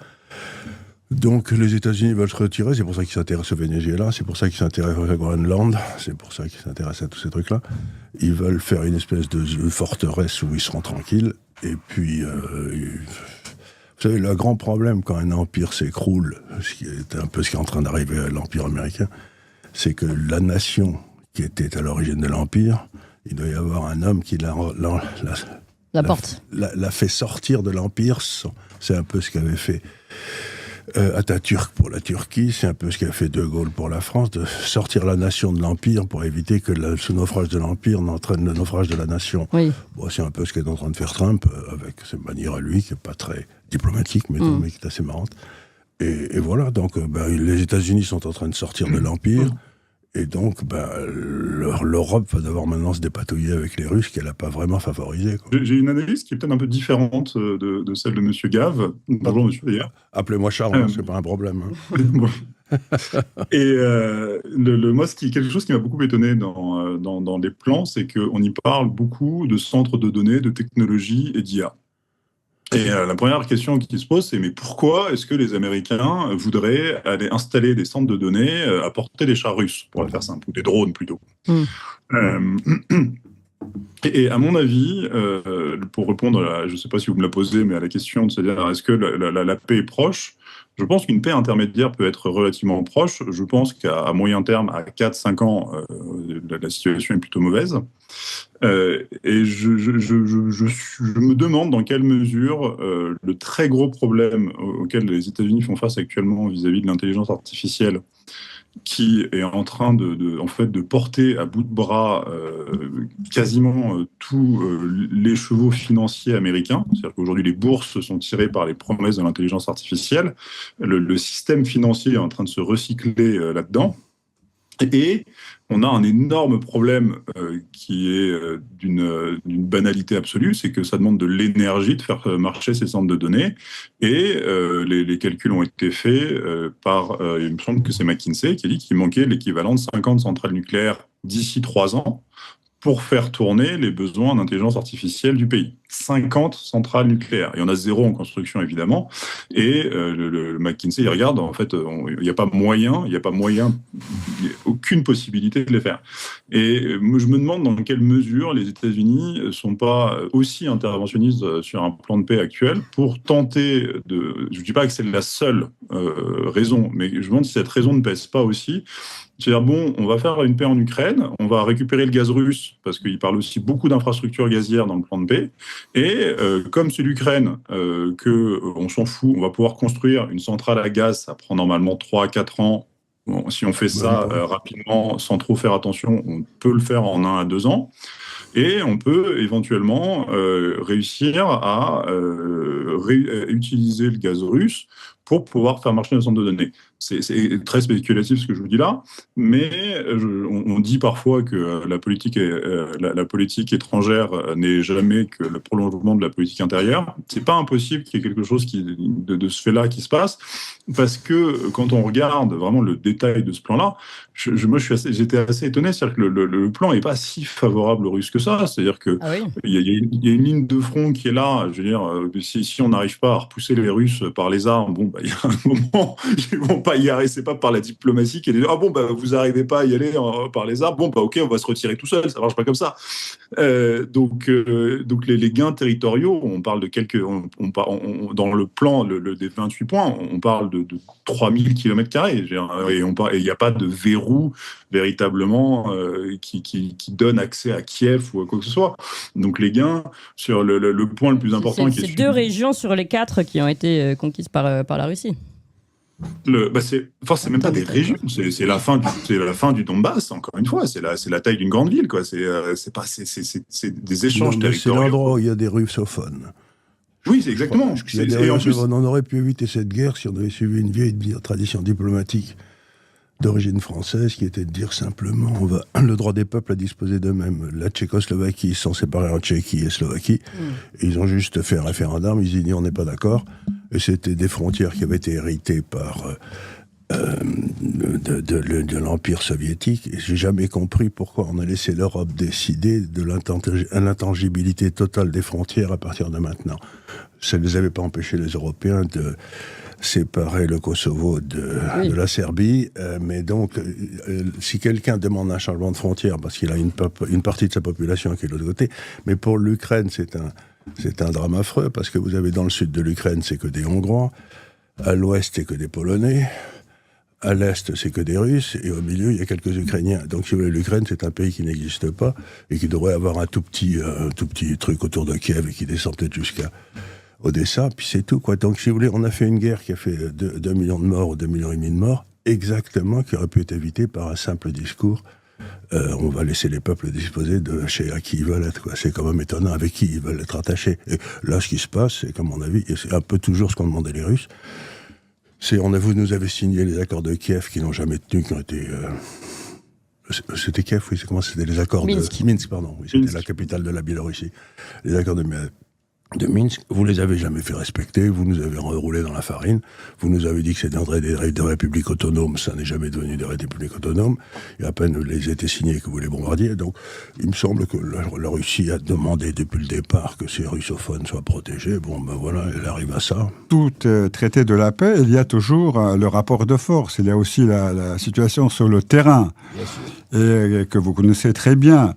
Donc les États-Unis veulent se retirer, c'est pour ça qu'ils s'intéressent au Venezuela, c'est pour ça qu'ils s'intéressent au Groenland, c'est pour ça qu'ils s'intéressent à tous ces trucs-là. Ils veulent faire une espèce de forteresse où ils seront tranquilles. Et puis, vous savez, le grand problème quand un empire s'écroule, ce qui est un peu ce qui est en train d'arriver à l'empire américain, c'est que la nation qui était à l'origine de l'empire, il doit y avoir un homme qui l'a fait sortir de l'empire. C'est un peu ce qu'avait fait Atatürk pour la Turquie, c'est un peu ce qu'a fait De Gaulle pour la France, de sortir la nation de l'Empire pour éviter que ce naufrage de l'Empire n'entraîne le naufrage de la nation. Oui. C'est un peu ce qu'est en train de faire Trump, avec ses manières à lui, qui n'est pas très diplomatique, mais qui est assez marrante. Et voilà, donc les États-Unis sont en train de sortir de l'Empire, et donc l'Europe va devoir maintenant se dépatouiller avec les Russes, qu'elle n'a pas vraiment favorisé. J'ai une analyse qui est peut-être un peu différente de celle de M. Gave. Bonjour, monsieur, d'ailleurs. Appelez-moi Charles, c'est pas un problème. Et moi, quelque chose qui m'a beaucoup étonné dans les plans, c'est qu'on y parle beaucoup de centres de données, de technologie et d'IA. Et la première question qui se pose, c'est mais pourquoi est-ce que les Américains voudraient aller installer des centres de données à portée des chars russes, pour faire simple, ou des drones plutôt. Et à mon avis, pour répondre, je ne sais pas si vous me la posez, mais à la question, c'est-à-dire est-ce que la paix est proche, je pense qu'une paix intermédiaire peut être relativement proche. Je pense qu'à moyen terme, à 4-5 ans, la situation est plutôt mauvaise. Et je me demande dans quelle mesure le très gros problème auquel les États-Unis font face actuellement vis-à-vis de l'intelligence artificielle, qui est en train de porter à bout de bras quasiment tous les chevaux financiers américains. C'est-à-dire qu'aujourd'hui, les bourses sont tirées par les promesses de l'intelligence artificielle. Le système financier est en train de se recycler là-dedans. Et on a un énorme problème qui est d'une banalité absolue, c'est que ça demande de l'énergie de faire marcher ces centres de données. Et les calculs ont été faits par, il me semble que c'est McKinsey qui a dit qu'il manquait l'équivalent de 50 centrales nucléaires d'ici 3 ans pour faire tourner les besoins d'intelligence artificielle du pays. 50 centrales nucléaires. Il y en a 0 en construction, évidemment. Et le McKinsey, il regarde, en fait, il n'y a pas moyen, aucune possibilité de les faire. Et je me demande dans quelle mesure les États-Unis ne sont pas aussi interventionnistes sur un plan de paix actuel pour tenter de... Je ne dis pas que c'est la seule raison, mais je me demande si cette raison ne pèse pas aussi. C'est-à-dire, on va faire une paix en Ukraine, on va récupérer le gaz russe, parce qu'il parle aussi beaucoup d'infrastructures gazières dans le plan de paix, et comme c'est l'Ukraine, on s'en fout, on va pouvoir construire une centrale à gaz, ça prend normalement 3 à 4 ans. Bon, si on fait ça rapidement, sans trop faire attention, on peut le faire en 1 à 2 ans. Et on peut éventuellement réussir à utiliser le gaz russe pour pouvoir faire marcher nos centres de données. C'est très spéculatif ce que je vous dis là, mais on dit parfois que la politique étrangère n'est jamais que le prolongement de la politique intérieure. C'est pas impossible qu'il y ait quelque chose de ce fait-là qui se passe, parce que quand on regarde vraiment le détail de ce plan-là, moi j'étais assez étonné, c'est-à-dire que le plan n'est pas si favorable aux Russes que ça, c'est-à-dire que il y a une ligne de front qui est là, je veux dire, si on n'arrive pas à repousser les Russes par les armes, il y a un moment, ils vont pas y arriver. C'est pas par la diplomatie qu'ils disent « Ah bon, vous n'arrivez pas à y aller par les armes. Bon, ok, on va se retirer tout seul. Ça marche pas comme ça. » Donc les gains territoriaux, on parle de quelques... dans le plan des 28 points, on parle de 3000 km². Et il n'y a pas de verrou véritablement qui donne accès à Kiev ou à quoi que ce soit. Donc les gains, sur le point le plus important... C'est 2 régions sur les 4 qui ont été conquises par la Russie. C'est même pas des régions, c'est la fin du Donbass, encore une fois, c'est la taille d'une grande ville, quoi. C'est des échanges territoriaux. C'est l'endroit où il y a des russophones. Oui, c'est exactement. On aurait pu éviter cette guerre si on avait suivi une vieille tradition diplomatique d'origine française qui était de dire simplement le droit des peuples à disposer d'eux-mêmes. La Tchécoslovaquie sont séparés en Tchéquie et Slovaquie. Et ils ont juste fait un référendum, ils ont dit on n'est pas d'accord. Et c'était des frontières qui avaient été héritées par de l'Empire soviétique. Et j'ai jamais compris pourquoi on a laissé l'Europe décider de l'intangibilité totale des frontières à partir de maintenant. Ça ne les avait pas empêchés, les Européens, de séparer le Kosovo de la Serbie. Mais donc, si quelqu'un demande un changement de frontière, parce qu'il a une partie de sa population qui est de l'autre côté, mais pour l'Ukraine, c'est un drame affreux, parce que vous avez dans le sud de l'Ukraine, c'est que des Hongrois, à l'ouest, c'est que des Polonais, à l'est, c'est que des Russes, et au milieu, il y a quelques Ukrainiens. Donc, si vous voulez, l'Ukraine, c'est un pays qui n'existe pas, et qui devrait avoir un tout petit truc autour de Kiev, et qui descend peut-être jusqu'à Odessa, puis c'est tout, quoi. Donc, si vous voulez, on a fait une guerre qui a fait 2 millions de morts ou 2,5 millions de morts, exactement, qui aurait pu être évitée par un simple discours. On va laisser les peuples disposer à qui ils veulent être, quoi. C'est quand même étonnant avec qui ils veulent être attachés. Et là, ce qui se passe, c'est, comme mon avis, et c'est un peu toujours ce qu'ont demandé les Russes, vous nous avez signé les accords de Kiev qui n'ont jamais tenu, qui ont été... c'était Kiev, oui, c'était les accords de Minsk, pardon. Oui, c'était la capitale de la Biélorussie. Les accords de Minsk, vous les avez jamais fait respecter, vous nous avez enroulés dans la farine, vous nous avez dit que c'était des républiques autonomes, ça n'est jamais devenu des républiques autonomes, et à peine les étaient signés que vous les bombardiez. Donc il me semble que la Russie a demandé depuis le départ que ces russophones soient protégés. Bon, ben voilà, elle arrive à ça. Tout traité de la paix, il y a toujours le rapport de force, il y a aussi la situation sur le terrain, et que vous connaissez très bien.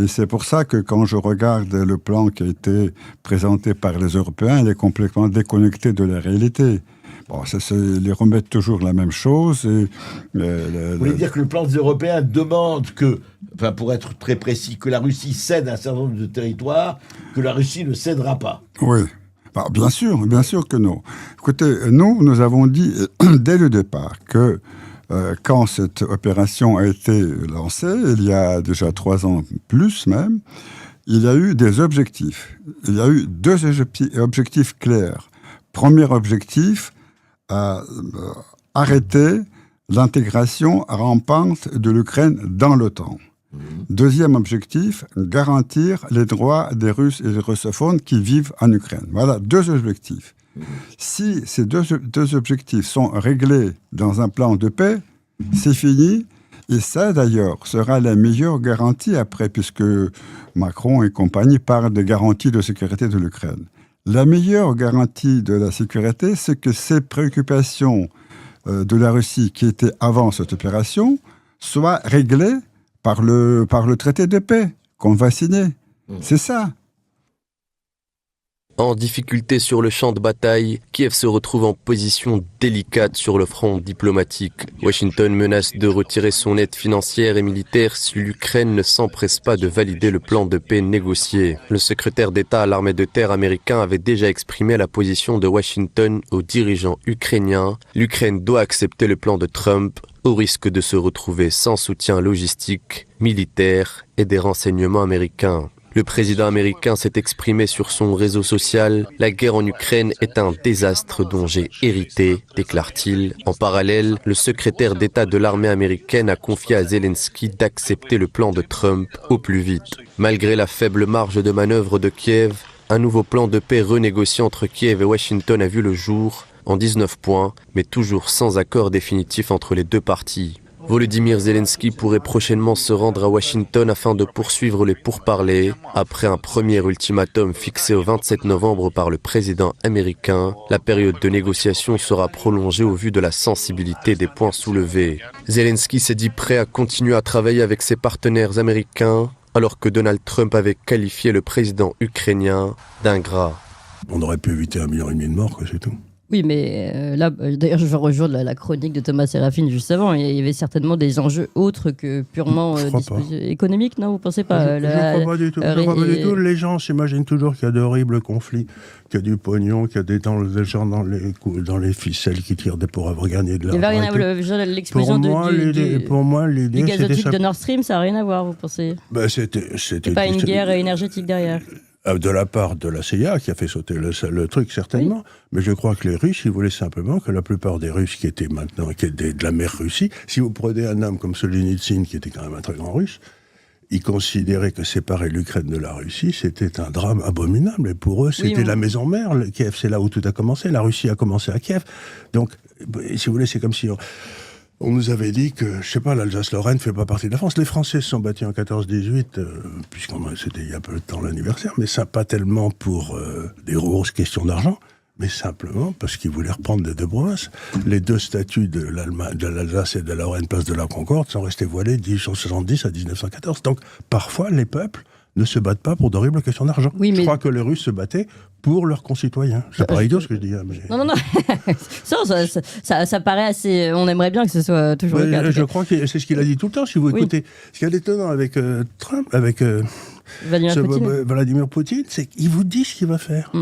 Et c'est pour ça que quand je regarde le plan qui a été présenté par les Européens, il est complètement déconnecté de la réalité. Bon, ils remettent toujours la même chose. Vous voulez dire que le plan des Européens demande pour être très précis, que la Russie cède un certain nombre de territoires, que la Russie ne cédera pas. Oui. Bien sûr que non. Écoutez, nous avons dit dès le départ que quand cette opération a été lancée, il y a déjà 3 ans plus même, il y a eu des objectifs. Il y a eu 2 objectifs clairs. Premier objectif, arrêter l'intégration rampante de l'Ukraine dans l'OTAN. Deuxième objectif, garantir les droits des Russes et des russophones qui vivent en Ukraine. Voilà, 2 objectifs. Si ces deux objectifs sont réglés dans un plan de paix, c'est fini. Et ça, d'ailleurs, sera la meilleure garantie après, puisque Macron et compagnie parlent de garantie de sécurité de l'Ukraine. La meilleure garantie de la sécurité, c'est que ces préoccupations de la Russie qui étaient avant cette opération soient réglées par le traité de paix qu'on va signer. C'est ça. En difficulté sur le champ de bataille, Kiev se retrouve en position délicate sur le front diplomatique. Washington menace de retirer son aide financière et militaire si l'Ukraine ne s'empresse pas de valider le plan de paix négocié. Le secrétaire d'État à l'armée de terre américain avait déjà exprimé la position de Washington aux dirigeants ukrainiens. L'Ukraine doit accepter le plan de Trump au risque de se retrouver sans soutien logistique, militaire et des renseignements américains. Le président américain s'est exprimé sur son réseau social. La guerre en Ukraine est un désastre dont j'ai hérité, déclare-t-il. En parallèle, le secrétaire d'État de l'armée américaine a confié à Zelensky d'accepter le plan de Trump au plus vite. Malgré la faible marge de manœuvre de Kiev, un nouveau plan de paix renégocié entre Kiev et Washington a vu le jour en 19 points, mais toujours sans accord définitif entre les 2 parties. Volodymyr Zelensky pourrait prochainement se rendre à Washington afin de poursuivre les pourparlers. Après un premier ultimatum fixé au 27 novembre par le président américain, la période de négociation sera prolongée au vu de la sensibilité des points soulevés. Zelensky s'est dit prêt à continuer à travailler avec ses partenaires américains, alors que Donald Trump avait qualifié le président ukrainien d'ingrat. On aurait pu éviter 1,5 million de morts, quoi, c'est tout. Oui, mais là, d'ailleurs, je vais rejoindre la chronique de Thomas Séraphin juste avant. Il y avait certainement des enjeux autres que purement économiques, non? Vous pensez pas? Je ne crois pas du tout. Je crois pas du tout. Les gens s'imaginent toujours qu'il y a d'horribles conflits, qu'il y a du pognon, qu'il y a des gens dans les ficelles qui tirent pour avoir gagné de l'argent. Il n'y avait rien à voir. L'explosion du gazoduc de Nord Stream, ça n'a rien à voir, vous pensez? C'était pas une guerre énergétique derrière? De la part de la CIA qui a fait sauter le truc, certainement. Oui. Mais je crois que les Russes, ils voulaient simplement que la plupart des Russes qui étaient de la mer Russie, si vous prenez un homme comme Solzhenitsyn, qui était quand même un très grand Russe, ils considéraient que séparer l'Ukraine de la Russie, c'était un drame abominable. Et pour eux, c'était la maison mère. Kiev, c'est là où tout a commencé. La Russie a commencé à Kiev. Donc, si vous voulez, c'est comme si... On nous avait dit que, je sais pas, l'Alsace-Lorraine ne fait pas partie de la France. Les Français se sont battus en 14-18, c'était il y a peu de temps l'anniversaire, mais ça pas tellement pour des grosses questions d'argent, mais simplement parce qu'ils voulaient reprendre les deux provinces. Les deux statuts de l'Alsace et de la Lorraine, place de la Concorde, sont restés voilés de 1870 à 1914. Donc, parfois, les peuples ne se battent pas pour d'horribles questions d'argent. Oui, je crois que les Russes se battaient pour leurs concitoyens. C'est pas idiot ce que je dis. Mais... Non. ça paraît assez... On aimerait bien que ce soit toujours le cas. Je crois que c'est ce qu'il a dit tout le temps. Si vous écoutez, ce qui est étonnant avec Trump, avec Vladimir Poutine, c'est qu'il vous dit ce qu'il va faire.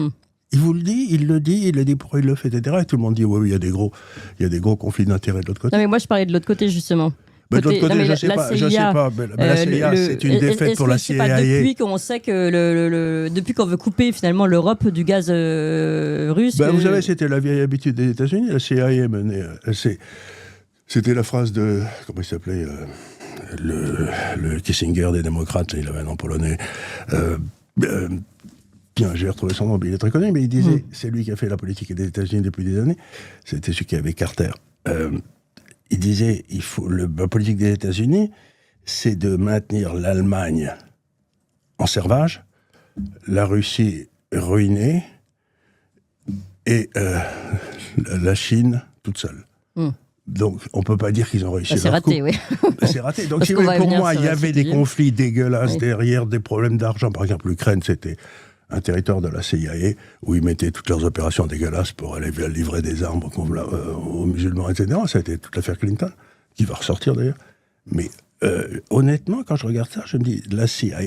Il vous le dit, il le dit pourquoi il le fait, etc. Et tout le monde dit, oui, il y a des gros conflits d'intérêts de l'autre côté. Non, mais moi, je parlais de l'autre côté, justement. De l'autre côté, je sais pas. La CIA, c'est une défaite pour la CIA. Depuis qu'on sait que depuis qu'on veut couper finalement l'Europe du gaz russe. Vous savez, c'était la vieille habitude des États-Unis. La CIA menait. C'était la phrase de comment il s'appelait le Kissinger des démocrates. Il avait un nom polonais. Bien, j'ai retrouvé son nom. Il est très connu, mais il disait c'est lui qui a fait la politique des États-Unis depuis des années. C'était celui qui avait Carter. Il disait, la politique des États-Unis, c'est de maintenir l'Allemagne en servage, la Russie ruinée et la Chine toute seule. Donc, on ne peut pas dire qu'ils ont réussi leur coup. C'est raté, oui. C'est raté. Donc, pour moi, il y avait des conflits dégueulasses derrière, des problèmes d'argent. Par exemple, l'Ukraine, c'était un territoire de la CIA où ils mettaient toutes leurs opérations dégueulasses pour aller livrer des armes aux musulmans, etc. Ça a été toute l'affaire Clinton, qui va ressortir d'ailleurs. Mais honnêtement, quand je regarde ça, je me dis, la CIA,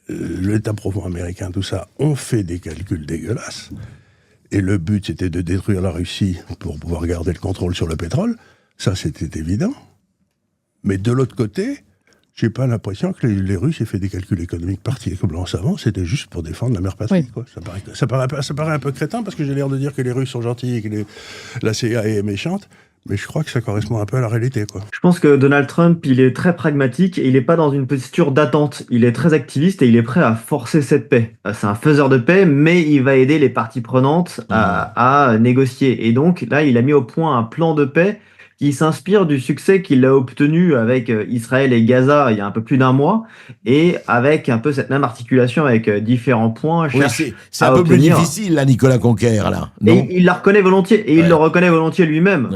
l'État profond américain, tout ça, ont fait des calculs dégueulasses. Et le but, c'était de détruire la Russie pour pouvoir garder le contrôle sur le pétrole. Ça, c'était évident. Mais de l'autre côté... j'ai pas l'impression que les Russes aient fait des calculs économiques particulièrement savants, c'était juste pour défendre la mère patrie. Quoi. Ça paraît un peu crétin, parce que j'ai l'air de dire que les Russes sont gentils et que la CIA est méchante, mais je crois que ça correspond un peu à la réalité. Quoi. Je pense que Donald Trump, il est très pragmatique et il n'est pas dans une posture d'attente. Il est très activiste et il est prêt à forcer cette paix. C'est un faiseur de paix, mais il va aider les parties prenantes à négocier. Et donc, là, il a mis au point un plan de paix qui s'inspire du succès qu'il a obtenu avec Israël et Gaza il y a un peu plus d'un mois, et avec un peu cette même articulation avec différents points. Oui, c'est un peu plus difficile, là, Nicolas Conquer, là. Non, et il la reconnaît volontiers, et il le reconnaît volontiers lui-même,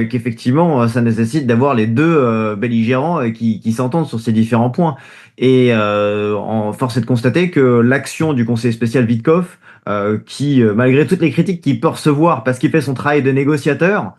qu'effectivement, ça nécessite d'avoir les deux belligérants qui s'entendent sur ces différents points. Et force est de constater que l'action du conseiller spécial Witkoff, qui, malgré toutes les critiques qu'il peut recevoir parce qu'il fait son travail de négociateur,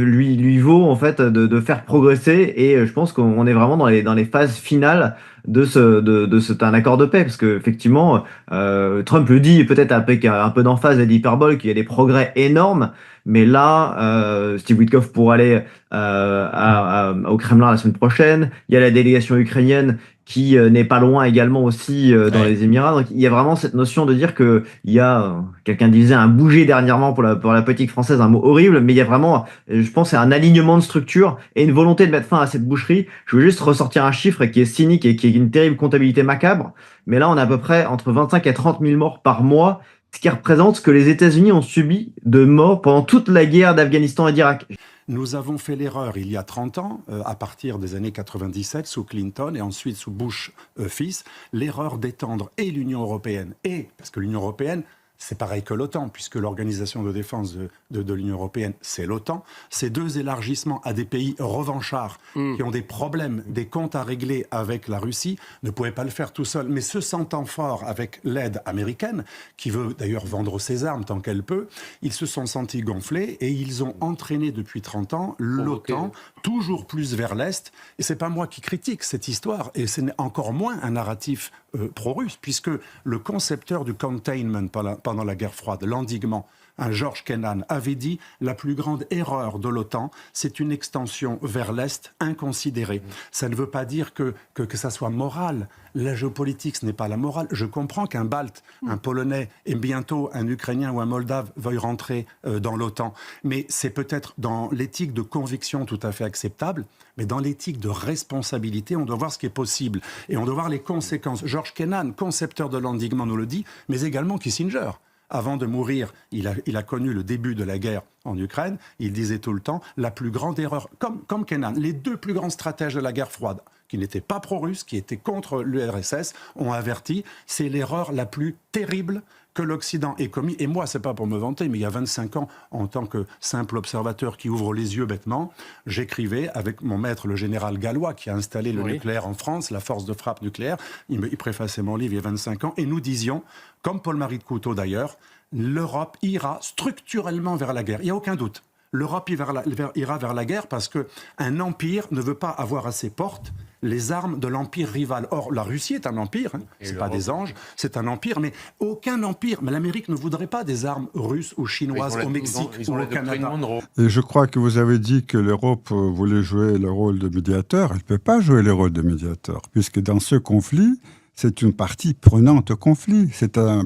lui vaut en fait de faire progresser, et je pense qu'on est vraiment dans les phases finales de un accord de paix, parce que effectivement Trump le dit peut-être avec un peu d'emphase et d'hyperbole qu'il y a des progrès énormes, mais là Steve Witkoff pour aller au Kremlin la semaine prochaine, il y a la délégation ukrainienne qui n'est pas loin également aussi dans les Émirats. Donc il y a vraiment cette notion de dire que il y a, quelqu'un disait un bouger dernièrement pour la politique française, un mot horrible, mais il y a vraiment, je pense, un alignement de structure et une volonté de mettre fin à cette boucherie. Je veux juste ressortir un chiffre qui est cynique et qui est une terrible comptabilité macabre, mais là on a à peu près entre 25 et 30 000 morts par mois, ce qui représente ce que les États-Unis ont subi de morts pendant toute la guerre d'Afghanistan et d'Irak. Nous avons fait l'erreur il y a 30 ans, à partir des années 97, sous Clinton et ensuite sous Bush fils, l'erreur d'étendre et l'Union européenne parce que l'Union européenne, c'est pareil que l'OTAN, puisque l'organisation de défense de l'Union européenne, c'est l'OTAN. Ces deux élargissements à des pays revanchards qui ont des problèmes, des comptes à régler avec la Russie, ne pouvaient pas le faire tout seuls. Mais se sentant fort avec l'aide américaine, qui veut d'ailleurs vendre ses armes tant qu'elle peut, ils se sont sentis gonflés et ils ont entraîné depuis 30 ans l'OTAN toujours plus vers l'Est. Et c'est pas moi qui critique cette histoire, et c'est encore moins un narratif pro-russe, puisque le concepteur du containment pendant la guerre froide, l'endiguement, George Kennan, avait dit « La plus grande erreur de l'OTAN, c'est une extension vers l'Est inconsidérée. » Ça ne veut pas dire que ça soit moral. La géopolitique, ce n'est pas la morale. Je comprends qu'un Balte, un Polonais et bientôt un Ukrainien ou un Moldave veuillent rentrer dans l'OTAN. Mais c'est peut-être dans l'éthique de conviction tout à fait acceptable, mais dans l'éthique de responsabilité, on doit voir ce qui est possible. Et on doit voir les conséquences. George Kennan, concepteur de l'endiguement, nous le dit, mais également Kissinger. Avant de mourir, il a connu le début de la guerre en Ukraine. Il disait tout le temps, la plus grande erreur, comme Kennan, les deux plus grands stratèges de la guerre froide, qui n'étaient pas pro-russes, qui étaient contre l'URSS, ont averti, c'est l'erreur la plus terrible que l'Occident ait commis. Et moi, c'est pas pour me vanter, mais il y a 25 ans, en tant que simple observateur qui ouvre les yeux bêtement, j'écrivais avec mon maître, le général Gallois, qui a installé le nucléaire en France, la force de frappe nucléaire. Il préfaçait mon livre il y a 25 ans, et nous disions, comme Paul-Marie de Couteau d'ailleurs, l'Europe ira structurellement vers la guerre. Il n'y a aucun doute. L'Europe ira vers la guerre parce qu'un empire ne veut pas avoir à ses portes les armes de l'empire rival. Or, la Russie est un empire, c'est pas des anges, c'est un empire, mais aucun empire, mais l'Amérique ne voudrait pas des armes russes ou chinoises au Mexique ou au Canada. Et je crois que vous avez dit que l'Europe voulait jouer le rôle de médiateur. Elle ne peut pas jouer le rôle de médiateur, puisque dans ce conflit, c'est une partie prenante au conflit. C'est un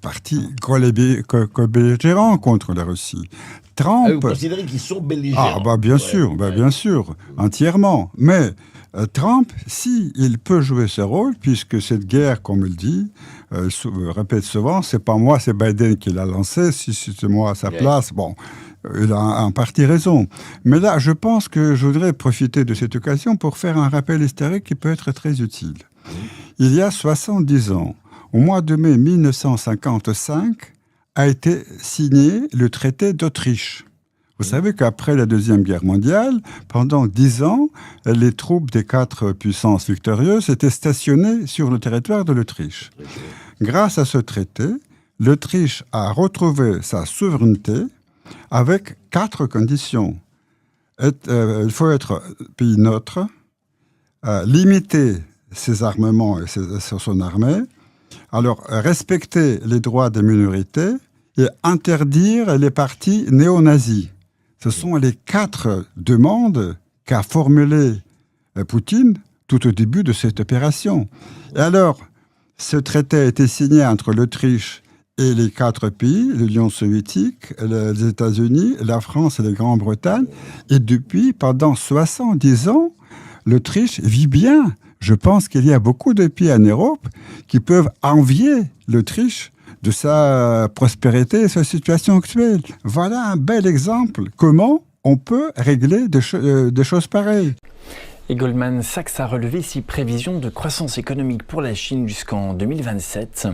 parti co-belligérant contre la Russie. Trump... vous considérez qu'ils sont belligérants? Bien sûr, bien sûr, entièrement. Mais Trump, il peut jouer ce rôle, puisque cette guerre, comme il dit, répète souvent, c'est pas moi, c'est Biden qui l'a lancé, si c'est moi à sa place, bon... Il a en partie raison. Mais là, je pense que je voudrais profiter de cette occasion pour faire un rappel historique qui peut être très utile. Il y a 70 ans, au mois de mai 1955, a été signé le traité d'Autriche. Vous savez qu'après la Deuxième Guerre mondiale, pendant 10 ans, les troupes des 4 puissances victorieuses étaient stationnées sur le territoire de l'Autriche. Grâce à ce traité, l'Autriche a retrouvé sa souveraineté avec 4 conditions. Il faut être pays neutre, limiter ses armements et son armée, alors respecter les droits des minorités et interdire les partis néo-nazis. Ce sont les 4 demandes qu'a formulées Poutine tout au début de cette opération. Et alors, ce traité a été signé entre l'Autriche et les 4 pays, l'Union soviétique, les États-Unis, la France et la Grande-Bretagne. Et depuis, pendant 70 ans, l'Autriche vit bien. Je pense qu'il y a beaucoup de pays en Europe qui peuvent envier l'Autriche de sa prospérité et sa situation actuelle. Voilà un bel exemple comment on peut régler des choses pareilles. Et Goldman Sachs a relevé ses prévisions de croissance économique pour la Chine jusqu'en 2027,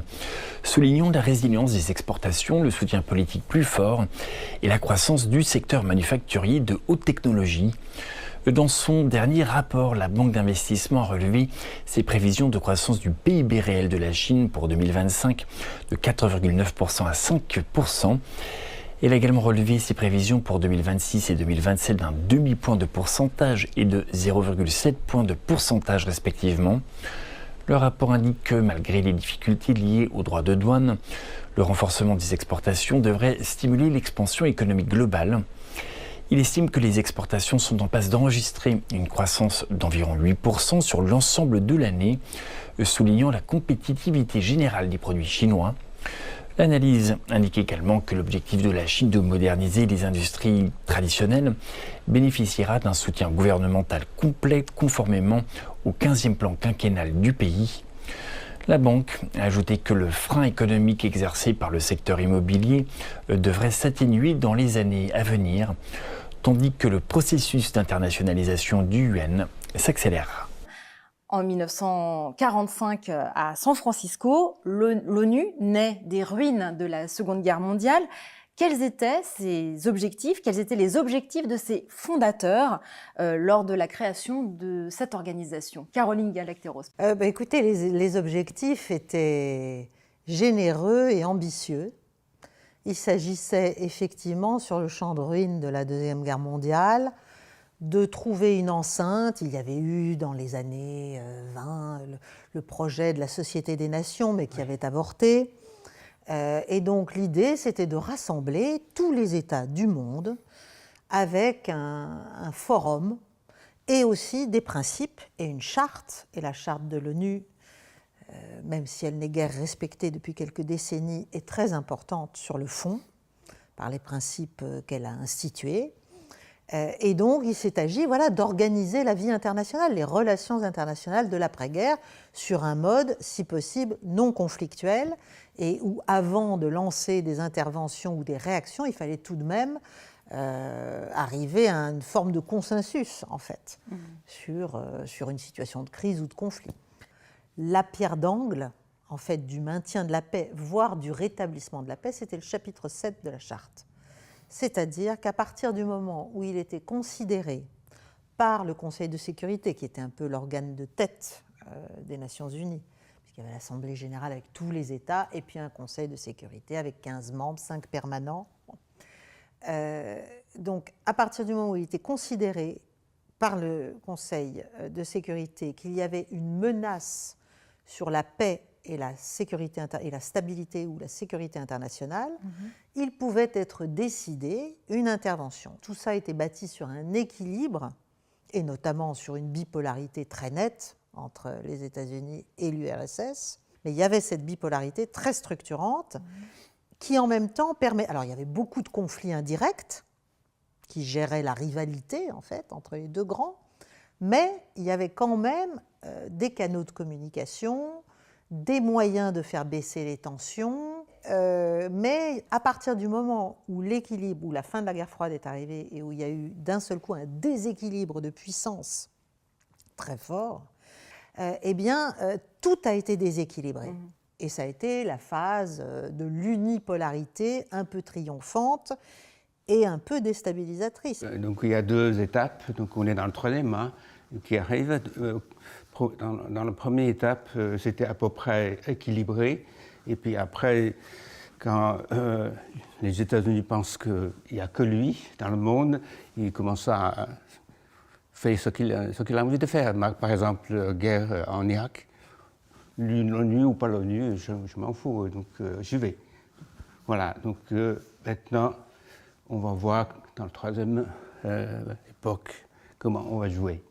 soulignant la résilience des exportations, le soutien politique plus fort et la croissance du secteur manufacturier de haute technologie. Dans son dernier rapport, la banque d'investissement a relevé ses prévisions de croissance du PIB réel de la Chine pour 2025 de 4,9% à 5%. Elle a également relevé ses prévisions pour 2026 et 2027 d'un demi-point de pourcentage et de 0,7 points de pourcentage respectivement. Le rapport indique que malgré les difficultés liées aux droits de douane, le renforcement des exportations devrait stimuler l'expansion économique globale. Il estime que les exportations sont en passe d'enregistrer une croissance d'environ 8% sur l'ensemble de l'année, soulignant la compétitivité générale des produits chinois. L'analyse indique également que l'objectif de la Chine de moderniser les industries traditionnelles bénéficiera d'un soutien gouvernemental complet conformément au 15e plan quinquennal du pays. La banque a ajouté que le frein économique exercé par le secteur immobilier devrait s'atténuer dans les années à venir, tandis que le processus d'internationalisation du UN s'accélère. En 1945, à San Francisco, l'ONU naît des ruines de la Seconde Guerre mondiale. Quels étaient ses objectifs? Quels étaient les objectifs de ses fondateurs lors de la création de cette organisation? Caroline Galacteros. Écoutez, les objectifs étaient généreux et ambitieux. Il s'agissait effectivement, sur le champ de ruines de la Deuxième Guerre mondiale, de trouver une enceinte. Il y avait eu dans les années 20 le projet de la Société des Nations, mais qui avait avorté. Et donc l'idée, c'était de rassembler tous les États du monde avec un forum et aussi des principes et une charte. Et la charte de l'ONU, même si elle n'est guère respectée depuis quelques décennies, est très importante sur le fond, par les principes qu'elle a institués. Et donc, il s'est agi d'organiser la vie internationale, les relations internationales de l'après-guerre, sur un mode, si possible, non conflictuel, et où, avant de lancer des interventions ou des réactions, il fallait tout de même arriver à une forme de consensus, en fait, sur une situation de crise ou de conflit. La pierre d'angle, en fait, du maintien de la paix, voire du rétablissement de la paix, c'était le chapitre 7 de la Charte. C'est-à-dire qu'à partir du moment où il était considéré par le Conseil de sécurité, qui était un peu l'organe de tête des Nations Unies, puisqu'il y avait l'Assemblée générale avec tous les États, et puis un Conseil de sécurité avec 15 membres, 5 permanents. Donc, à partir du moment où il était considéré par le Conseil de sécurité qu'il y avait une menace sur la paix et la sécurité et la stabilité ou la sécurité internationale, il pouvait être décidé une intervention. Tout ça était bâti sur un équilibre, et notamment sur une bipolarité très nette entre les États-Unis et l'URSS. Mais il y avait cette bipolarité très structurante qui, en même temps, permet... Alors, il y avait beaucoup de conflits indirects qui géraient la rivalité, en fait, entre les deux grands, mais il y avait quand même des canaux de communication, des moyens de faire baisser les tensions, mais à partir du moment où l'équilibre, où la fin de la guerre froide est arrivée et où il y a eu d'un seul coup un déséquilibre de puissance très fort, tout a été déséquilibré. Et ça a été la phase de l'unipolarité un peu triomphante et un peu déstabilisatrice. Donc il y a 2 étapes, donc on est dans le troisième qui arrive. Dans la première étape, c'était à peu près équilibré. Et puis après, quand les États-Unis pensent qu'il n'y a que lui dans le monde, ils commencent à faire ce qu'il a envie de faire. Par exemple, guerre en Irak. L'ONU ou pas l'ONU, je m'en fous, donc j'y vais. Voilà, donc maintenant, on va voir dans la troisième époque comment on va jouer.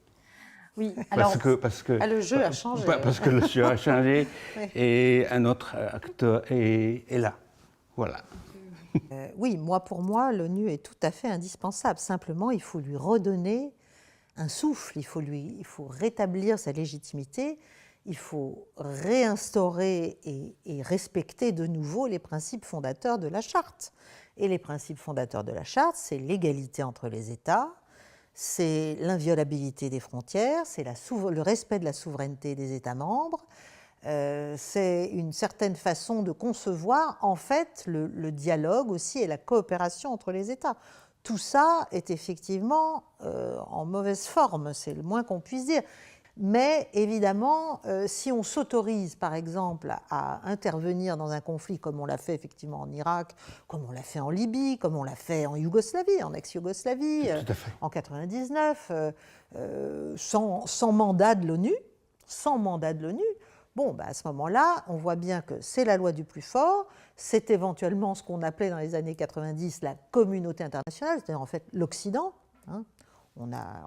Oui, alors le jeu a changé. Parce que le jeu a changé oui. Et un autre acteur est là. Voilà. Oui, pour moi, l'ONU est tout à fait indispensable. Simplement, il faut lui redonner un souffle, il faut rétablir sa légitimité, il faut réinstaurer et respecter de nouveau les principes fondateurs de la Charte. Et les principes fondateurs de la Charte, c'est l'égalité entre les États, c'est l'inviolabilité des frontières, c'est le respect de la souveraineté des États membres, c'est une certaine façon de concevoir en fait le dialogue aussi et la coopération entre les États. Tout ça est effectivement en mauvaise forme, c'est le moins qu'on puisse dire. Mais évidemment, si on s'autorise, par exemple, à intervenir dans un conflit comme on l'a fait effectivement en Irak, comme on l'a fait en Libye, comme on l'a fait en Yougoslavie, en ex-Yougoslavie, en 1999, sans mandat de l'ONU, à ce moment-là, on voit bien que c'est la loi du plus fort, c'est éventuellement ce qu'on appelait dans les années 90 la communauté internationale, c'est-à-dire en fait l'Occident.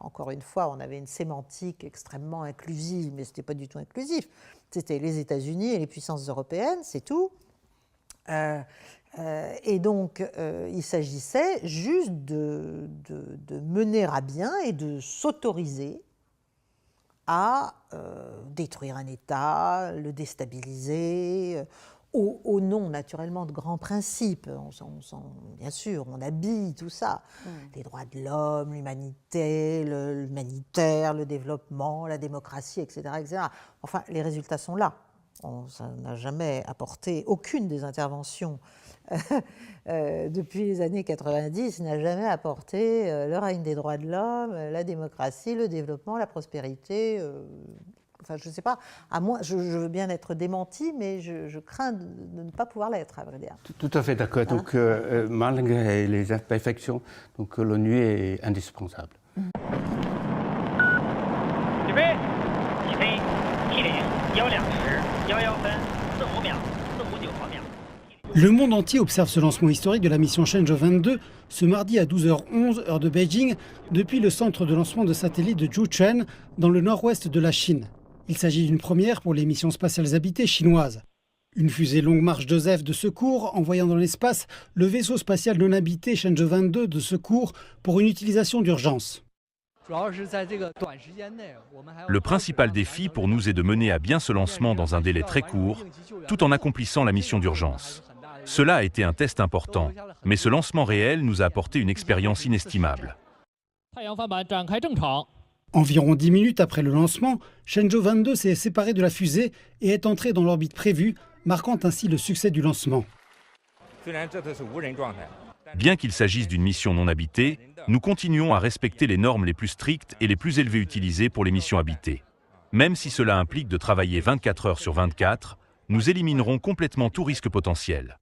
Encore une fois, on avait une sémantique extrêmement inclusive, mais ce n'était pas du tout inclusif. C'était les États-Unis et les puissances européennes, c'est tout. Et donc, il s'agissait juste de mener à bien et de s'autoriser à détruire un État, le déstabiliser. au nom naturellement de grands principes. Bien sûr, on habille tout ça. Les droits de l'homme, l'humanité, l'humanitaire, le développement, la démocratie, etc., etc. Enfin, les résultats sont là. Ça n'a jamais apporté, aucune des interventions depuis les années 90 n'a jamais apporté le règne des droits de l'homme, la démocratie, le développement, la prospérité. Enfin, je ne sais pas, à moi, je veux bien être démenti, mais je crains de ne pas pouvoir l'être, à vrai dire. Tout à fait d'accord. Donc, malgré les imperfections, l'ONU est indispensable. Le monde entier observe ce lancement historique de la mission Shenzhou 22 ce mardi à 12h11, heure de Beijing, depuis le centre de lancement de satellites de Zhuchen, dans le nord-ouest de la Chine. Il s'agit d'une première pour les missions spatiales habitées chinoises. Une fusée Longue Marche Joseph de secours envoyant dans l'espace le vaisseau spatial non habité Shenzhou 22 de secours pour une utilisation d'urgence. Le principal défi pour nous est de mener à bien ce lancement dans un délai très court, tout en accomplissant la mission d'urgence. Cela a été un test important, mais ce lancement réel nous a apporté une expérience inestimable. Environ 10 minutes après le lancement, Shenzhou 22 s'est séparé de la fusée et est entré dans l'orbite prévue, marquant ainsi le succès du lancement. Bien qu'il s'agisse d'une mission non habitée, nous continuons à respecter les normes les plus strictes et les plus élevées utilisées pour les missions habitées. Même si cela implique de travailler 24 heures sur 24, nous éliminerons complètement tout risque potentiel.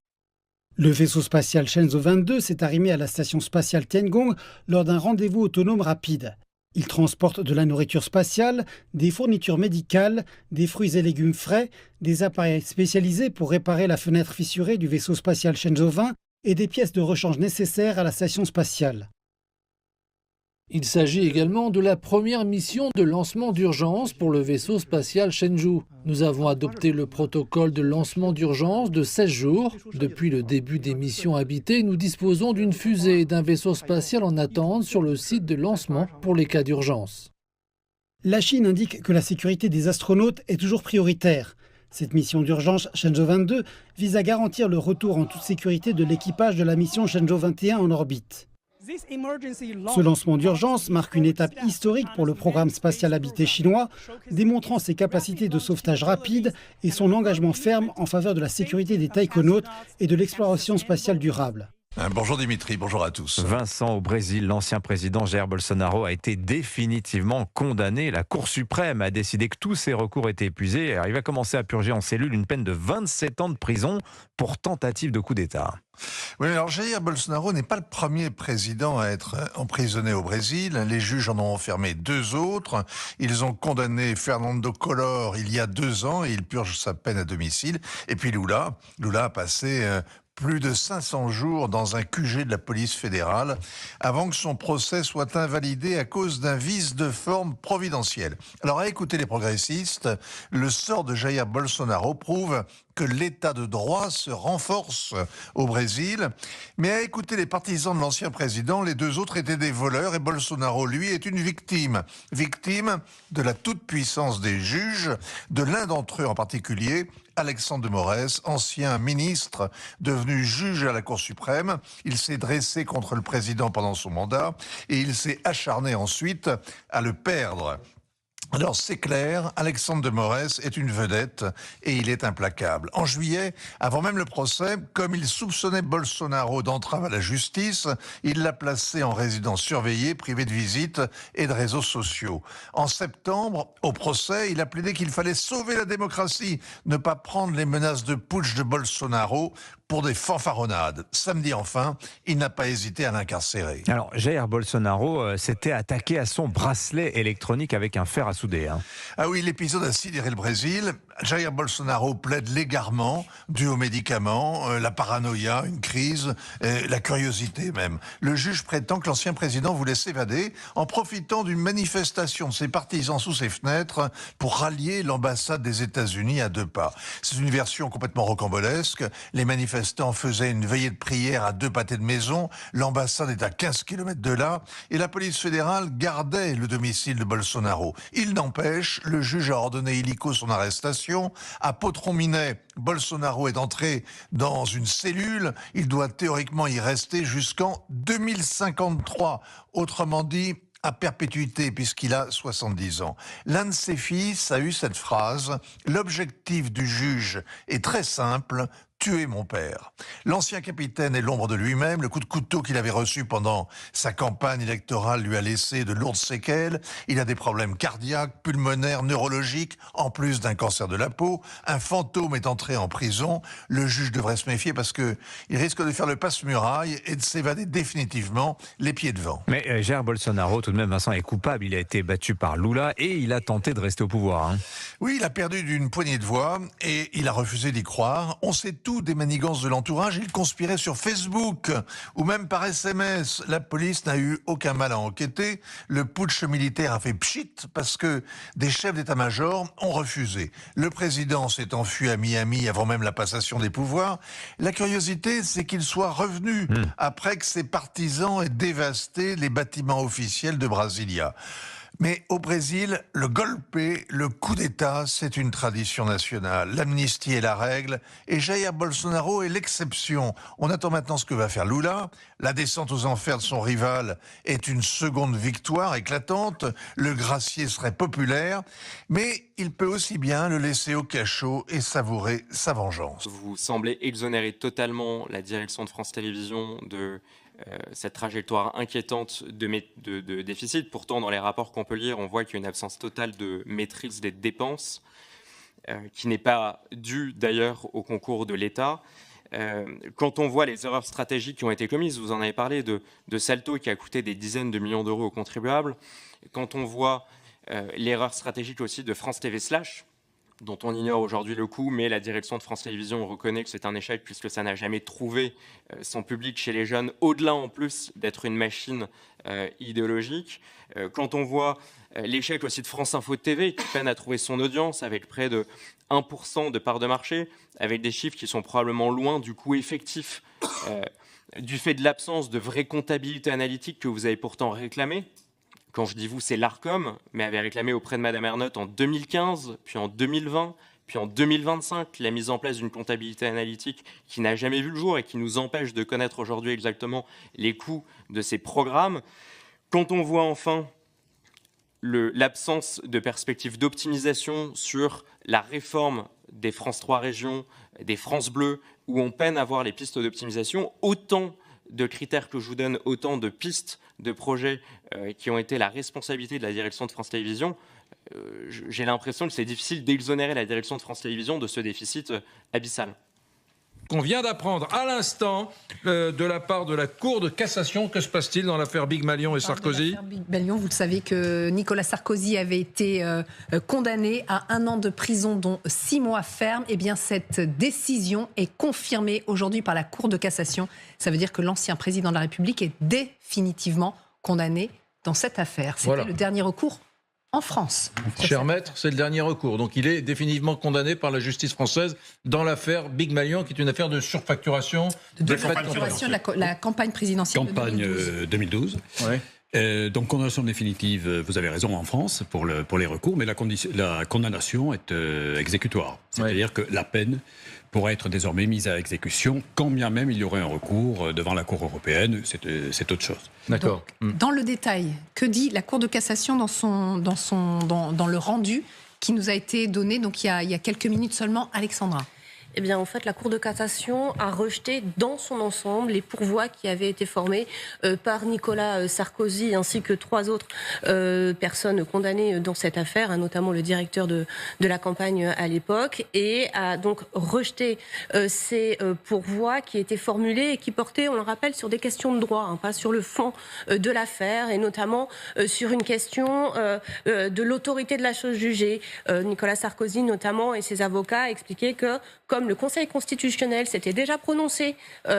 Le vaisseau spatial Shenzhou 22 s'est arrimé à la station spatiale Tiangong lors d'un rendez-vous autonome rapide. Il transporte de la nourriture spatiale, des fournitures médicales, des fruits et légumes frais, des appareils spécialisés pour réparer la fenêtre fissurée du vaisseau spatial Shenzhou 20 et des pièces de rechange nécessaires à la station spatiale. Il s'agit également de la première mission de lancement d'urgence pour le vaisseau spatial Shenzhou. Nous avons adopté le protocole de lancement d'urgence de 16 jours. Depuis le début des missions habitées, nous disposons d'une fusée et d'un vaisseau spatial en attente sur le site de lancement pour les cas d'urgence. La Chine indique que la sécurité des astronautes est toujours prioritaire. Cette mission d'urgence Shenzhou 22 vise à garantir le retour en toute sécurité de l'équipage de la mission Shenzhou 21 en orbite. Ce lancement d'urgence marque une étape historique pour le programme spatial habité chinois, démontrant ses capacités de sauvetage rapide et son engagement ferme en faveur de la sécurité des taïkonautes et de l'exploration spatiale durable. Bonjour Dimitri, bonjour à tous. Vincent, au Brésil, l'ancien président Jair Bolsonaro a été définitivement condamné. La Cour suprême a décidé que tous ses recours étaient épuisés. Alors, il va commencer à purger en cellule une peine de 27 ans de prison pour tentative de coup d'État. Oui, alors Jair Bolsonaro n'est pas le premier président à être emprisonné au Brésil. Les juges en ont enfermé 2 autres. Ils ont condamné Fernando Collor il y a 2 ans et il purge sa peine à domicile. Et puis Lula a passé plus de 500 jours dans un QG de la police fédérale avant que son procès soit invalidé à cause d'un vice de forme providentiel. Alors à écouter les progressistes, le sort de Jair Bolsonaro prouve que l'état de droit se renforce au Brésil. Mais à écouter les partisans de l'ancien président, les 2 autres étaient des voleurs et Bolsonaro, lui, est une victime. Victime de la toute-puissance des juges, de l'un d'entre eux en particulier, Alexandre de Moraes, ancien ministre devenu juge à la Cour suprême. Il s'est dressé contre le président pendant son mandat et il s'est acharné ensuite à le perdre. Alors c'est clair, Alexandre de Moraes est une vedette et il est implacable. En juillet, avant même le procès, comme il soupçonnait Bolsonaro d'entrave à la justice, il l'a placé en résidence surveillée, privée de visites et de réseaux sociaux. En septembre, au procès, il a plaidé qu'il fallait sauver la démocratie, ne pas prendre les menaces de putsch de Bolsonaro pour des fanfaronnades. Samedi enfin, il n'a pas hésité à l'incarcérer. Alors Jair Bolsonaro s'était attaqué à son bracelet électronique avec un fer à souder. Ah oui, l'épisode a sidéré le Brésil. Jair Bolsonaro plaide l'égarement dû aux médicaments, la paranoïa, une crise, la curiosité même. Le juge prétend que l'ancien président voulait s'évader en profitant d'une manifestation de ses partisans sous ses fenêtres pour rallier l'ambassade des États-Unis à 2 pas. C'est une version complètement rocambolesque. Les manifestants faisaient une veillée de prière à 2 pâtés de maison. L'ambassade est à 15 km de là et la police fédérale gardait le domicile de Bolsonaro. Il n'empêche, le juge a ordonné illico son arrestation cassation. À Potron-Minet, Bolsonaro est entré dans une cellule. Il doit théoriquement y rester jusqu'en 2053. Autrement dit, à perpétuité, puisqu'il a 70 ans. L'un de ses fils a eu cette phrase « L'objectif du juge est très simple, tuer mon père ». L'ancien capitaine est l'ombre de lui-même. Le coup de couteau qu'il avait reçu pendant sa campagne électorale lui a laissé de lourdes séquelles. Il a des problèmes cardiaques, pulmonaires, neurologiques, en plus d'un cancer de la peau. Un fantôme est entré en prison. Le juge devrait se méfier parce que il risque de faire le passe-muraille et de s'évader définitivement les pieds devant. Mais Jair Bolsonaro, tout de même, Vincent, est coupable. Il a été battu par Lula et il a tenté de rester au pouvoir. Oui, il a perdu d'une poignée de voix et il a refusé d'y croire. On sait tout des manigances de l'entourage. Il conspirait sur Facebook ou même par SMS. La police n'a eu aucun mal à enquêter. Le putsch militaire a fait pchit parce que des chefs d'état-major ont refusé. Le président s'est enfui à Miami avant même la passation des pouvoirs. La curiosité, c'est qu'il soit revenu après que ses partisans aient dévasté les bâtiments officiels de Brasilia. Mais au Brésil, le golpe, le coup d'État, c'est une tradition nationale. L'amnistie est la règle et Jair Bolsonaro est l'exception. On attend maintenant ce que va faire Lula. La descente aux enfers de son rival est une seconde victoire éclatante. Le gracier serait populaire, mais il peut aussi bien le laisser au cachot et savourer sa vengeance. Vous semblez exonérer totalement la direction de France Télévisions de cette trajectoire inquiétante de déficit. Pourtant, dans les rapports qu'on peut lire, on voit qu'il y a une absence totale de maîtrise des dépenses, qui n'est pas due d'ailleurs au concours de l'État. Quand on voit les erreurs stratégiques qui ont été commises, vous en avez parlé de Salto qui a coûté des dizaines de millions d'euros aux contribuables, quand on voit l'erreur stratégique aussi de France TV Slash, dont on ignore aujourd'hui le coût, mais la direction de France Télévisions reconnaît que c'est un échec puisque ça n'a jamais trouvé son public chez les jeunes, au-delà en plus d'être une machine idéologique. Quand on voit l'échec aussi de France Info TV, qui peine à trouver son audience avec près de 1% de part de marché, avec des chiffres qui sont probablement loin du coût effectif du fait de l'absence de vraie comptabilité analytique que vous avez pourtant réclamée. Quand je dis vous, c'est l'ARCOM, mais avait réclamé auprès de Madame Ernotte en 2015, puis en 2020, puis en 2025, la mise en place d'une comptabilité analytique qui n'a jamais vu le jour et qui nous empêche de connaître aujourd'hui exactement les coûts de ces programmes. Quand on voit enfin l'absence de perspective d'optimisation sur la réforme des France 3 régions, des France Bleu, où on peine à voir les pistes d'optimisation, autant de critères que je vous donne, autant de pistes, de projets qui ont été la responsabilité de la direction de France Télévisions, j'ai l'impression que c'est difficile d'exonérer la direction de France Télévisions de ce déficit abyssal. Qu'on vient d'apprendre à l'instant de la part de la Cour de cassation. Que se passe-t-il dans l'affaire Big Malion et Sarkozy ? Big Malion, vous le savez que Nicolas Sarkozy avait été condamné à 1 an de prison, dont 6 mois ferme. Eh bien, cette décision est confirmée aujourd'hui par la Cour de cassation. Ça veut dire que l'ancien président de la République est définitivement condamné dans cette affaire. C'était le dernier recours en France. Cher maître, c'est le dernier recours. Donc il est définitivement condamné par la justice française dans l'affaire Big Malion, qui est une affaire de surfacturation. De surfacturation de la campagne présidentielle de 2012. Ouais. Donc condamnation définitive, vous avez raison, en France pour les recours, mais la condamnation est exécutoire. C'est-à-dire que la peine pourrait être désormais mise à exécution, quand bien même il y aurait un recours devant la Cour européenne, c'est autre chose. D'accord. Dans le détail, que dit la Cour de cassation dans le rendu qui nous a été donné donc il y a quelques minutes seulement, Alexandra? Eh bien, en fait, la Cour de cassation a rejeté dans son ensemble les pourvois qui avaient été formés par Nicolas Sarkozy ainsi que 3 autres personnes condamnées dans cette affaire, notamment le directeur de la campagne à l'époque, et a donc rejeté ces pourvois qui étaient formulés et qui portaient, on le rappelle, sur des questions de droit, pas sur le fond de l'affaire, et notamment sur une question de l'autorité de la chose jugée. Nicolas Sarkozy, notamment, et ses avocats expliquaient que, comme le Conseil constitutionnel s'était déjà prononcé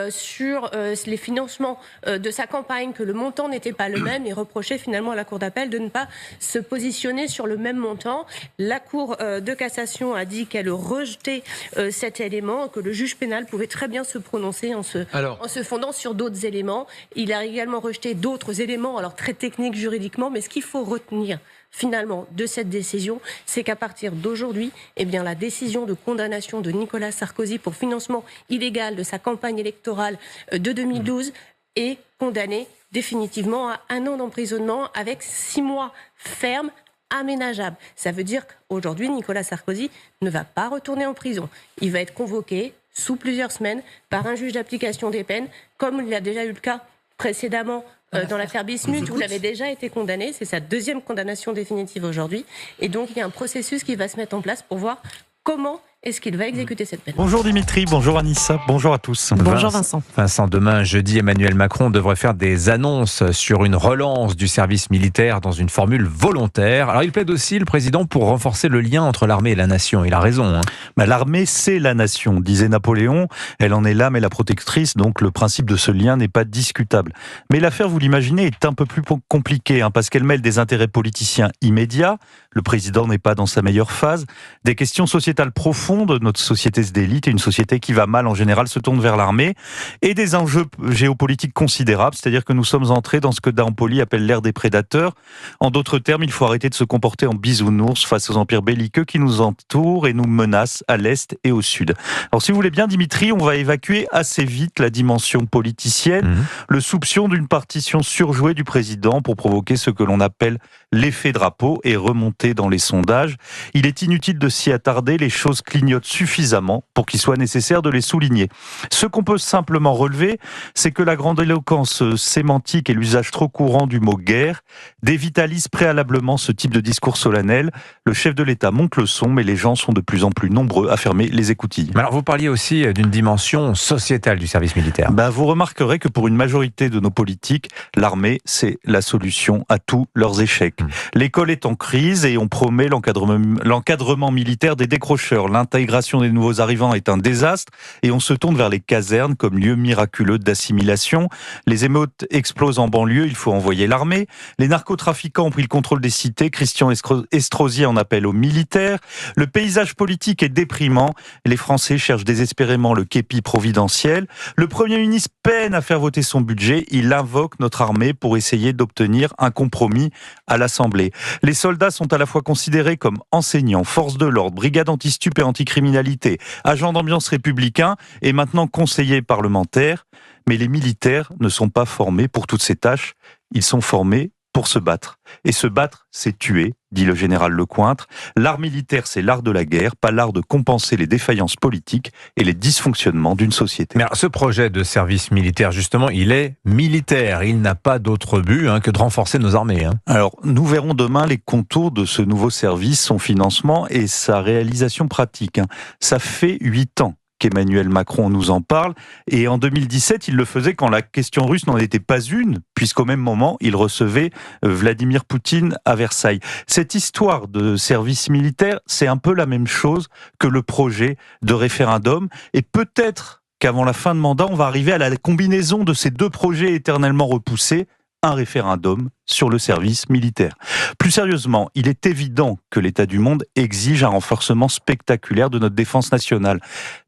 sur les financements de sa campagne, que le montant n'était pas le même, et reprochait finalement à la Cour d'appel de ne pas se positionner sur le même montant. La Cour de cassation a dit qu'elle rejetait cet élément, que le juge pénal pouvait très bien se prononcer en se fondant sur d'autres éléments. Il a également rejeté d'autres éléments, alors très techniques juridiquement, mais ce qu'il faut retenir finalement de cette décision, c'est qu'à partir d'aujourd'hui, eh bien, la décision de condamnation de Nicolas Sarkozy pour financement illégal de sa campagne électorale de 2012 est condamnée définitivement à 1 an d'emprisonnement avec 6 mois fermes aménageables. Ça veut dire qu'aujourd'hui, Nicolas Sarkozy ne va pas retourner en prison. Il va être convoqué sous plusieurs semaines par un juge d'application des peines, comme il y a déjà eu le cas précédemment dans l'affaire Bismuth, où il avait déjà été condamné. C'est sa 2e condamnation définitive aujourd'hui. Et donc, il y a un processus qui va se mettre en place pour voir comment est-ce qu'il va exécuter cette peine. Bonjour Dimitri, bonjour Anissa, bonjour à tous. Bonjour Vincent. Vincent, demain, jeudi, Emmanuel Macron devrait faire des annonces sur une relance du service militaire dans une formule volontaire. Alors il plaide aussi, le président, pour renforcer le lien entre l'armée et la nation. Il a raison. L'armée, c'est la nation, disait Napoléon. Elle en est l'âme et la protectrice, donc le principe de ce lien n'est pas discutable. Mais l'affaire, vous l'imaginez, est un peu plus compliquée, parce qu'elle mêle des intérêts politiciens immédiats. Le président n'est pas dans sa meilleure phase. Des questions sociétales profondes. Notre société d'élite et une société qui va mal en général se tourne vers l'armée, et des enjeux géopolitiques considérables, c'est-à-dire que nous sommes entrés dans ce que Dampoli appelle l'ère des prédateurs. En d'autres termes, il faut arrêter de se comporter en bisounours face aux empires belliqueux qui nous entourent et nous menacent à l'est et au sud. Alors si vous voulez bien Dimitri, on va évacuer assez vite la dimension politicienne, le soupçon d'une partition surjouée du président pour provoquer ce que l'on appelle l'effet drapeau et remonter dans les sondages. Il est inutile de s'y attarder, les choses clignotent suffisamment pour qu'il soit nécessaire de les souligner. Ce qu'on peut simplement relever, c'est que la grandiloquence sémantique et l'usage trop courant du mot guerre dévitalisent préalablement ce type de discours solennel. Le chef de l'État monte le son, mais les gens sont de plus en plus nombreux à fermer les écoutilles. Alors vous parliez aussi d'une dimension sociétale du service militaire. Vous remarquerez que pour une majorité de nos politiques, l'armée, c'est la solution à tous leurs échecs. L'école est en crise et on promet l'encadrement militaire des décrocheurs. L'intégration des nouveaux arrivants est un désastre et on se tourne vers les casernes comme lieu miraculeux d'assimilation. Les émeutes explosent en banlieue, il faut envoyer l'armée. Les narcotrafiquants ont pris le contrôle des cités. Christian Estrosi en appelle aux militaires. Le paysage politique est déprimant. Les Français cherchent désespérément le képi providentiel. Le Premier ministre peine à faire voter son budget. Il invoque notre armée pour essayer d'obtenir un compromis à l'Assemblée. Les soldats sont à la fois considérés comme enseignants, forces de l'ordre, brigades anti-stup et anticriminalité, agents d'ambiance républicains et maintenant conseillers parlementaires. Mais les militaires ne sont pas formés pour toutes ces tâches. Ils sont formés pour se battre. Et se battre, c'est tuer, dit le général Lecointre. L'art militaire, c'est l'art de la guerre, pas l'art de compenser les défaillances politiques et les dysfonctionnements d'une société. Mais alors, ce projet de service militaire, justement, il est militaire. Il n'a pas d'autre but que de renforcer nos armées. Alors, nous verrons demain les contours de ce nouveau service, son financement et sa réalisation pratique. Ça fait 8 ans qu'Emmanuel Macron nous en parle. Et en 2017, il le faisait quand la question russe n'en était pas une, puisqu'au même moment, il recevait Vladimir Poutine à Versailles. Cette histoire de service militaire, c'est un peu la même chose que le projet de référendum. Et peut-être qu'avant la fin de mandat, on va arriver à la combinaison de ces 2 projets éternellement repoussés, un référendum sur le service militaire. Plus sérieusement, il est évident que l'état du monde exige un renforcement spectaculaire de notre défense nationale.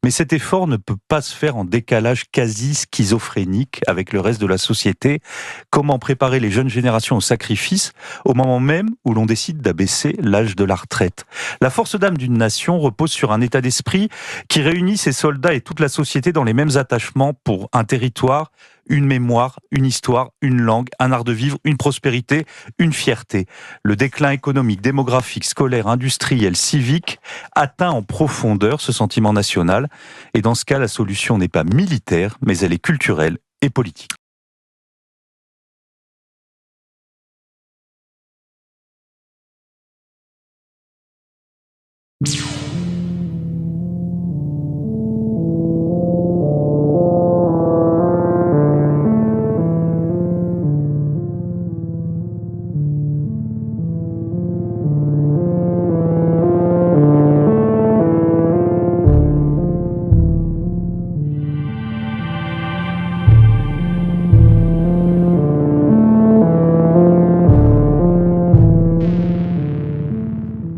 Mais cet effort ne peut pas se faire en décalage quasi schizophrénique avec le reste de la société. Comment préparer les jeunes générations au sacrifice au moment même où l'on décide d'abaisser l'âge de la retraite? La force d'âme d'une nation repose sur un état d'esprit qui réunit ses soldats et toute la société dans les mêmes attachements pour un territoire, une mémoire, une histoire, une langue, un art de vivre, une prospérité, une fierté. Le déclin économique, démographique, scolaire, industriel, civique atteint en profondeur ce sentiment national. Et dans ce cas, la solution n'est pas militaire, mais elle est culturelle et politique.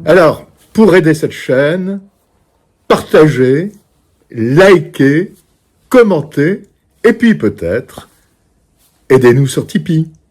Alors, pour aider cette chaîne, partagez, likez, commentez, et puis peut-être, aidez-nous sur Tipeee.